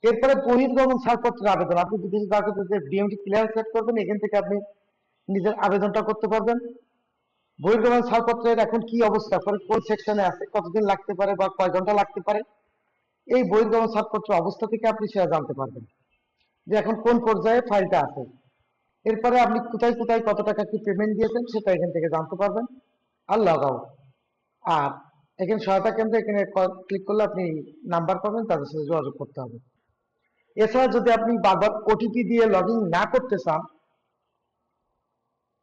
এরপরে বহির্গমন ছাড়পত্রের আবেদন, আপনি বিদেশে যাওয়ার যে বিএমটি ক্লিয়ারেন্স সেট করবেন, এখান থেকে আপনি নিজের আবেদনটা করতে পারবেন। বহির্গমন ছাড়পত্রের এখন কি অবস্থা, কোন সেকশনে আছে, কতদিন লাগতে পারে বা কয় ঘন্টা লাগতে পারে, এই বহির্গমন ছাড়পত্র অবস্থা থেকে আপনি সেটা জানতে পারবেন যে এখন কোন পর্যায়ে ফাইলটা আছে। এরপরে আপনি কোথায় কোথায় কত টাকা কি পেমেন্ট দিয়েছেন সেটা এখান থেকে জানতে পারবেন। আর লগ আউট, আর এখানে সহায়তা কেন্দ্রে এখানে ক্লিক করলে আপনি নাম্বার পাবেন, তাদের সাথে যোগাযোগ করতে হবে। এছাড়া যদি আপনি বারবার ওটিপি দিয়ে লগ ইন না করতে চান,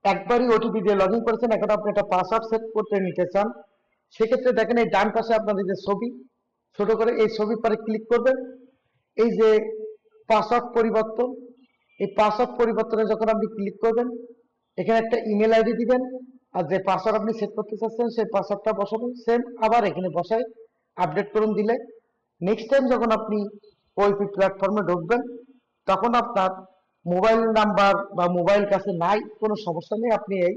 একবারই ওটিপি দিয়ে লগ ইন করেছেন, এখন আপনি একটা পাসওয়ার্ড সেট করতে নিতে চান, সেক্ষেত্রে দেখেন এই ডান পাশে আপনাদের যে ছবি, ছোট করে এই ছবির পরে ক্লিক করবেন। এই যে পাসওয়ার্ড পরিবর্তন, এই পাসওয়ার্ড পরিবর্তনে যখন আপনি ক্লিক করবেন, এখানে একটা ইমেল আইডি দিবেন, আর যে পাসওয়ার্ড আপনি সেট করতে চাচ্ছেন সেই পাসওয়ার্ডটা বসাবেন, সেম আবার এখানে বসায় আপডেট করুন দিলে নেক্সট টাইম যখন আপনি ওইপি প্ল্যাটফর্মে ঢুকবেন, তখন আপনার মোবাইল নাম্বার বা মোবাইল কাছে নাই, কোনো সমস্যা নেই, আপনি এই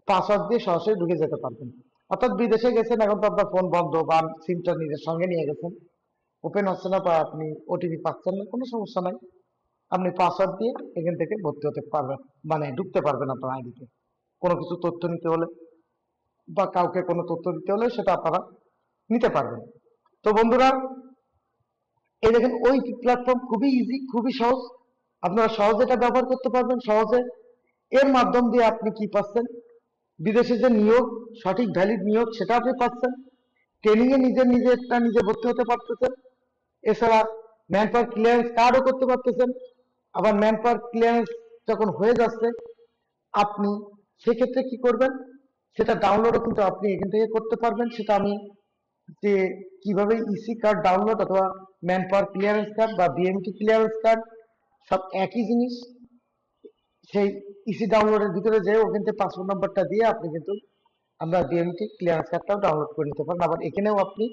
পাসওয়ার্ড দিয়ে সরাসরি ঢুকে যেতে পারবেন। অর্থাৎ বিদেশে গেছেন, এখন তো আপনার ফোন বন্ধ বা সিমটা নিজের সঙ্গে নিয়ে গেছেন, ওপেন হচ্ছে না বা আপনি ওটিপি পাচ্ছেন না, কোনো সমস্যা নাই, আপনি পাসওয়ার্ড দিয়ে এখান থেকে ভর্তি হতে পারবেন, মানে ঢুকতে পারবেন আপনার আইডিতে। কোনো কিছু তথ্য নিতে হলে বা কাউকে কোনো তথ্য দিতে হলে সেটা আপনারা নিতে পারবেন। তো বন্ধুরা, এই দেখেন ওই প্ল্যাটফর্ম খুবই ইজি, খুবই সহজ, আপনারা সহজে এটা ব্যবহার করতে পারবেন সহজে। এর মাধ্যম দিয়ে আপনি কি পাচ্ছেন, বিদেশে যে নিয়োগ, সঠিক ভ্যালিড নিয়োগ সেটা আপনি পাচ্ছেন, ট্রেনিং এ নিজে ভর্তি হতে পারতেছেন। এছাড়া ম্যান পাওয়ার ক্লিয়ারেন্স কার্ডও করতে পারতেছেন। আবার ম্যান পাওয়ার ক্লিয়ারেন্স যখন হয়ে যাচ্ছে, আপনি সেক্ষেত্রে কি করবেন, সেটা ডাউনলোডও কিন্তু আপনি এখান থেকে করতে পারবেন। সেটা আমি যে কিভাবে ইসি কার্ড ডাউনলোড অথবা ম্যান পাওয়ার ক্লিয়ারেন্স কার্ড বা বিএমটি ক্লিয়ারেন্স কার্ড সব একই জিনিস, সেই ইসি ডাউনলোডের ভিতরে যে ওখান থেকে পাসওয়ার্ড নাম্বারটা দিয়ে আপনি কিন্তু আমরা বিএমটি ক্লিয়ারেন্স কার্ডটাও ডাউনলোড করে নিতে পারেন। আবার এখানেও আপনি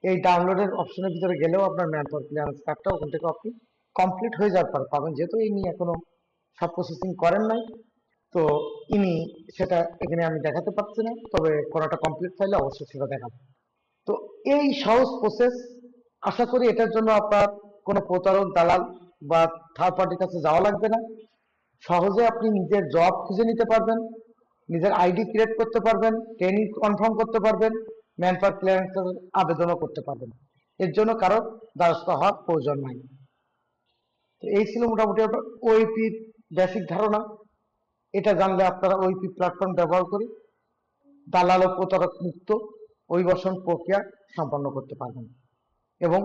এই ডাউনলোডের অপশনের ভিতরে গেলেও আপনার ম্যান পাওয়ার ক্লিয়ারেন্স কার্ডটা ওখান থেকে আপনি কমপ্লিট হয়ে যাওয়ার পর পাবেন, যেহেতু ইনি এখনো সব প্রসেসিং করেন নাই। তো ইনি সেটা এখানে আমি দেখাতে পারছি না, তবে কোনোটা কমপ্লিট ফাইলে অবশ্যই সেটা দেখাবো। তো এই সহজ প্রসেস, আশা করি এটার জন্য আপনার কোনো প্রতারক দালাল বা থার্ড পার্টির কাছে যাওয়া লাগবে না। সহজে আপনি নিজের জব খুঁজে নিতে পারবেন, নিজের আইডি ক্রিয়েট করতে পারবেন, ট্রেনিং কনফার্ম করতে পারবেন, ম্যান পাওয়ার ক্লিয়ারেন্সের আবেদনও করতে পারবেন। এর জন্য কারো দ্বারস্থ হওয়ার প্রয়োজন নাই। তো এই ছিল মোটামুটি আপনার ওইপি বেসিক ধারণা। এটা জানলে আপনারা ওইপি প্ল্যাটফর্ম ব্যবহার করে দালাল ও প্রতারক মুক্ত অভিবাসন প্রক্রিয়া সম্পন্ন করতে পারবেন এবং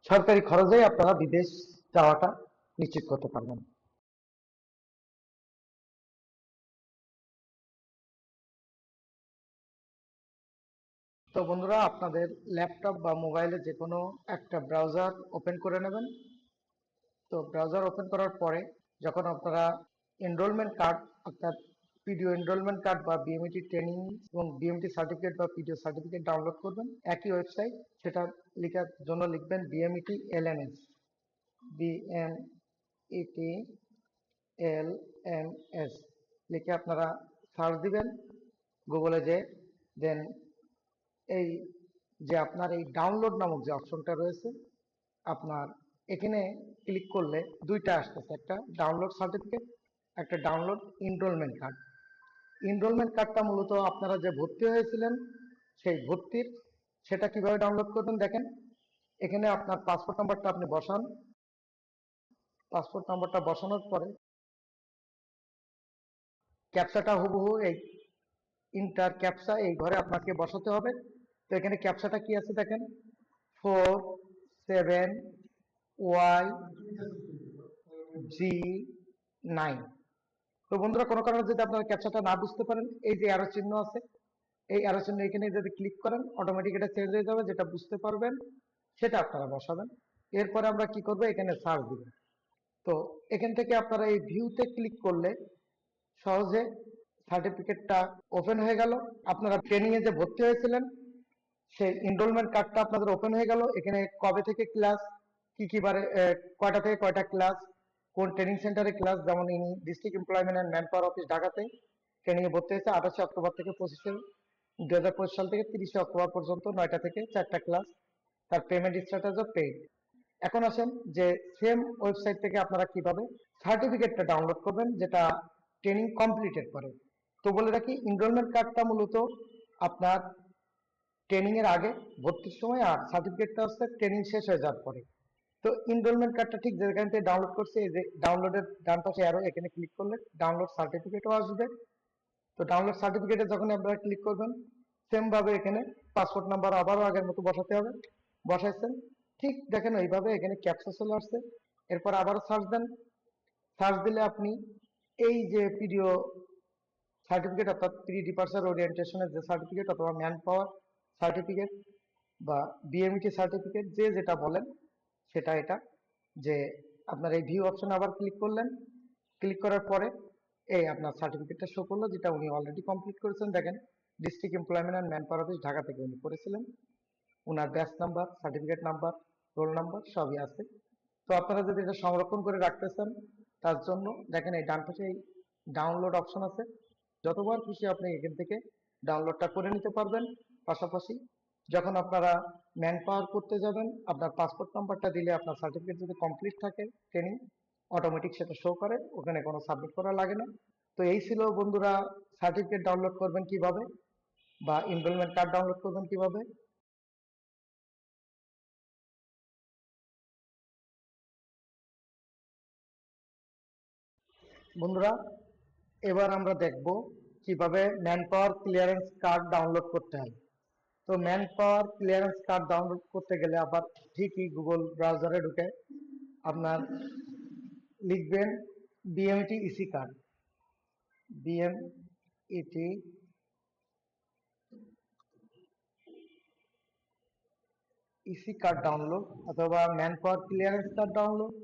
সরকারি খরচে আপনারা বিদেশ যাওয়াটা নিশ্চিত করতে পারবেন। তো বন্ধুরা, আপনাদের ল্যাপটপ বা মোবাইলে যে কোনো একটা ব্রাউজার ওপেন করে নেবেন। তো ব্রাউজার ওপেন করার পরে যখন আপনারা এনরোলমেন্ট কার্ড অর্থাৎ পিডিও এনরোলমেন্ট কার্ড বা বিএমইটি ট্রেনিং এবং বিএমটি সার্টিফিকেট বা পিডিও সার্টিফিকেট ডাউনলোড করবেন, একই ওয়েবসাইট, সেটা লেখার জন্য লিখবেন বিএমইটি এলএমএস, বিএমইটি এলএমএস লিখে আপনারা সার্চ দিবেন গুগলে, যে দেন এই যে আপনার এই ডাউনলোড নামক যে অপশনটা রয়েছে, আপনার এখানে ক্লিক করলে দুইটা আসতেছে, একটা ডাউনলোড সার্টিফিকেট, একটা ডাউনলোড এনরোলমেন্ট কার্ড। এনরোলমেন্ট কার্ডটা মূলত আপনারা যে ভর্তি হয়েছিলেন সেই ভর্তির, সেটা কিভাবে ডাউনলোড করবেন দেখেন। এখানে আপনার পাসপোর্ট নাম্বারটা আপনি বসান, পাসপোর্ট নাম্বারটা বসানোর পরে ক্যাপচাটা হুবহু এই ইন্টার ক্যাপচা এই ঘরে আপনাকে বসাতে হবে। তো এখানে ক্যাপচাটা কি আছে দেখেন, 47YG9। তো বন্ধুরা, কোনো কারণে যদি আপনারা ক্যাপচাটা না বুঝতে পারেন, এই যে অ্যারো চিহ্ন আছে, এই অ্যারো চিহ্ন এখানে যদি ক্লিক করেন অটোমেটিক এটা চেঞ্জ হয়ে যাবে, যেটা বুঝতে পারবেন সেটা আপনারা বসাবেন। এরপরে আমরা কি করবো, এখানে সার্চ দিব। তো এখান থেকে আপনারা এই ভিউতে ক্লিক করলে সহজে সার্টিফিকেটটা ওপেন হয়ে গেল। আপনারা ট্রেনিং এ যে ভর্তি হয়েছিলেন সেই এনরোলমেন্ট কার্ডটা আপনাদের ওপেন হয়ে গেল। এখানে কবে থেকে ক্লাস, কি কি বারে, কয়টা থেকে কয়টা ক্লাস, কোন ট্রেনিং সেন্টারে ক্লাস, যেমন ইনি district employment and manpower office ঢাকাতে ট্রেনিং এ ভর্তি হয়েছে 28 অক্টোবর থেকে 2025 সাল থেকে 30 অক্টোবর পর্যন্ত 9টা থেকে 4টা ক্লাস। তার পেমেন্ট স্ট্যাটাস অফ পেইড। এখন আসেন যে সেম ওয়েবসাইট থেকে আপনারা কিভাবে সার্টিফিকেটটা ডাউনলোড করবেন যেটা ট্রেনিং কমপ্লিটেড করে। তো বলে রাখি, এনরোলমেন্ট কার্ডটা মূলত আপনার ট্রেনিং এর আগে ভর্তির সময়, আর সার্টিফিকেটটা হচ্ছে ট্রেনিং শেষ হয়ে যাওয়ার পরে। তো এনরোলমেন্ট কার্ডটা ঠিক যেখান থেকে ডাউনলোড করছে, এই যে ডাউনলোডের ডান পাশে অ্যারো, এখানে ক্লিক করলে ডাউনলোড সার্টিফিকেটও আসবে। তো ডাউনলোড সার্টিফিকেটে যখন আপনারা ক্লিক করবেন, সেম ভাবে এখানে পাসপোর্ট নাম্বার আবারও আগের মতো বসাতে হবে, বসাইছেন ঠিক দেখেন এইভাবে এখানে ক্যাপচা চলে আসছে। এরপর আবারও সার্চ দেন, সার্চ দিলে আপনি এই যে পিডিও সার্টিফিকেট অর্থাৎ প্রি ডিপার্চার ওরিয়েন্টেশনের যে সার্টিফিকেট অথবা ম্যান পাওয়ার সার্টিফিকেট বা বিএমইটি সার্টিফিকেট, যে যেটা বলেন সেটা এটা, যে আপনার এই ভিউ অপশনে আবার ক্লিক করলেন, ক্লিক করার পরে এই আপনার সার্টিফিকেটটা শো করলো, যেটা উনি অলরেডি কমপ্লিট করেছেন। দেখেন district employment and manpower office Dhaka থেকে উনি করেছিলেন, ওনার batch number, certificate number, roll number সবই আছে। তো আপনারা যদি এটা সংরক্ষণ করে রাখতে চান, তার জন্য দেখেন এই ডান পাশে এই ডাউনলোড অপশন আছে, যতবার খুশি আপনি এখান থেকে ডাউনলোডটা করে নিতে পারবেন। পাশাপাশি যখন আপনারা ম্যান পাওয়ার করতে যাবেন, আপনার পাসপোর্ট নাম্বারটা দিলে আপনার সার্টিফিকেট যদি কমপ্লিট থাকে ট্রেনিং, অটোমেটিক সেটা শো করে, ওখানে কোনো সাবমিট করা লাগে না। তো এই ছিল বন্ধুরা, সার্টিফিকেট ডাউনলোড করবেন কিভাবে বা এনরোলমেন্ট কার্ড ডাউনলোড করবেন কিভাবে। বন্ধুরা, এবার আমরা দেখব কিভাবে man power clearance card download করতে হয়। তো man power clearance card download করতে গেলে আবার ঠিকই গুগল ব্রাউজারে ঢুকে আপনার লিখবেন BMET EC card, BMET EC card download অথবা man power clearance card download,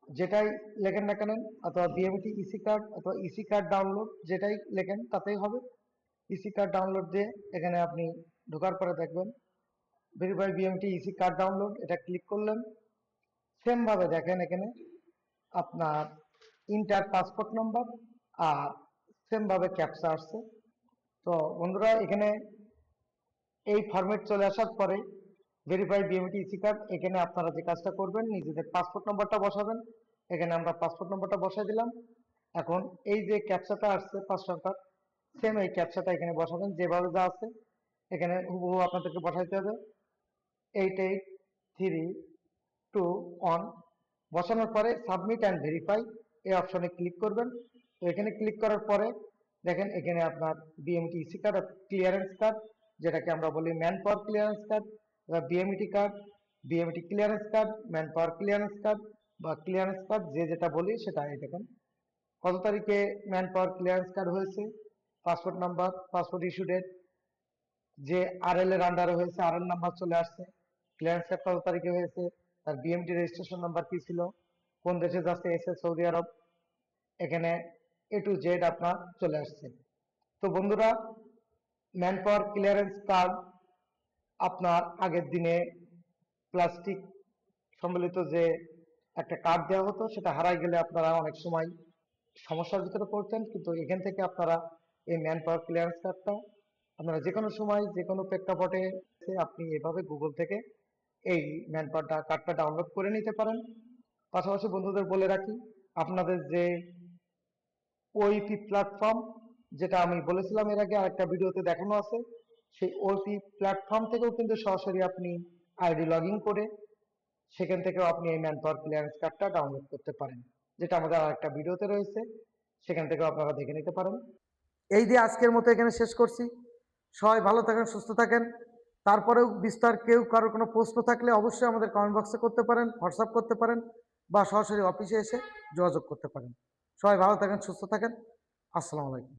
যেটাই লেখেন না কেন, অথবা বিএমইটি ইসি কার্ড অথবা ইসি কার্ড ডাউনলোড যেটাই লেখেন তাতেই হবে। ইসি কার্ড ডাউনলোড দিয়ে এখানে আপনি ঢোকার পরে দেখবেন verify BMT EC card download, এটা ক্লিক করলেন। সেম ভাবে দেখেন এখানে আপনার ইন্টার পাসপোর্ট নাম্বার আর সেম ভাবে ক্যাপচা আসছে। তো বন্ধুরা এখানে এই ফরম্যাট চলে আসার পরে ভেরিফাই বিএমটি ইসি কার্ড, এখানে আপনারা যে কাজটা করবেন নিজেদের পাসপোর্ট নাম্বারটা বসাবেন। এখানে আমরা পাসপোর্ট নাম্বারটা বসাই দিলাম। এখন এই যে ক্যাপচাটা আসছে 5 সংখ্যার, সেম এই ক্যাপচাটা এখানে বসাবেন যেভাবে যা আছে এখানে হুবহু আপনাদেরকে বসাইতে হবে। 8832 বসানোর পরে সাবমিট অ্যান্ড ভেরিফাই এই অপশনে ক্লিক করবেন। তো এখানে ক্লিক করার পরে দেখেন এখানে আপনার BMT EC card, clearance card, যেটাকে আমরা বলি ম্যান পাওয়ার ক্লিয়ারেন্স কার্ড বা BMT card, BMT clearance card, man পাওয়ার ক্লিয়ারেন্স কার্ড বা ক্লিয়ারেন্স কার্ড, যে যেটা বলি সেটা। এই দেখেন কত তারিখে ম্যান পাওয়ার ক্লিয়ারেন্স কার্ড হয়েছে, passport number, passport issue date, যে আরএল এর আন্ডারে হয়েছে আরএল নাম্বার চলে আসছে, ক্লিয়ারেন্স কার্ড কত তারিখে হয়েছে, তার বিএমটি রেজিস্ট্রেশন নাম্বার কি ছিল, কোন দেশে যাচ্ছে, এসএ সৌদি আরব, এখানে এ টু জেড আপনার চলে আসছে। তো বন্ধুরা ম্যান পাওয়ার ক্লিয়ারেন্স কার্ড আপনার আগের দিনে প্লাস্টিক সম্বলিত যে একটা কার্ড দেওয়া হতো সেটা হারাই গেলে আপনারা অনেক সময় সমস্যার ভিতরে পড়তেন, কিন্তু এখান থেকে আপনারা এই ম্যান পাওয়ার ক্লিয়ারেন্স কার্ডটা আপনারা যে কোনো সময় যে কোনো প্রেক্ষাপটে আপনি এভাবে গুগল থেকে এই ম্যান পাওয়ার কার্ডটা ডাউনলোড করে নিতে পারেন। পাশাপাশি বন্ধুদের বলে রাখি, আপনাদের যে ওইপি প্ল্যাটফর্ম, যেটা আমি বলেছিলাম এর আগে আরেকটা ভিডিওতে দেখানো আছে, সেই ওইপি প্ল্যাটফর্ম থেকেও কিন্তু সরাসরি আপনি আইডি লগ ইন করে সেখান থেকেও আপনি এই ম্যান পাওয়ার ক্লিয়ারেন্স কার্ডটা ডাউনলোড করতে পারেন, যেটা আমাদের আরেকটা ভিডিওতে রয়েছে, সেখান থেকেও আপনারা দেখে নিতে পারেন। এই দিয়ে আজকের মতো এখানে শেষ করছি। সবাই ভালো থাকেন, সুস্থ থাকেন। তারপরেও বিস্তার কেউ কারোর কোনো প্রশ্ন থাকলে অবশ্যই আমাদের কমেন্ট বক্সে করতে পারেন, হোয়াটসঅ্যাপ করতে পারেন বা সরাসরি অফিসে এসে যোগাযোগ করতে পারেন। সবাই ভালো থাকেন, সুস্থ থাকেন। আসসালামু আলাইকুম।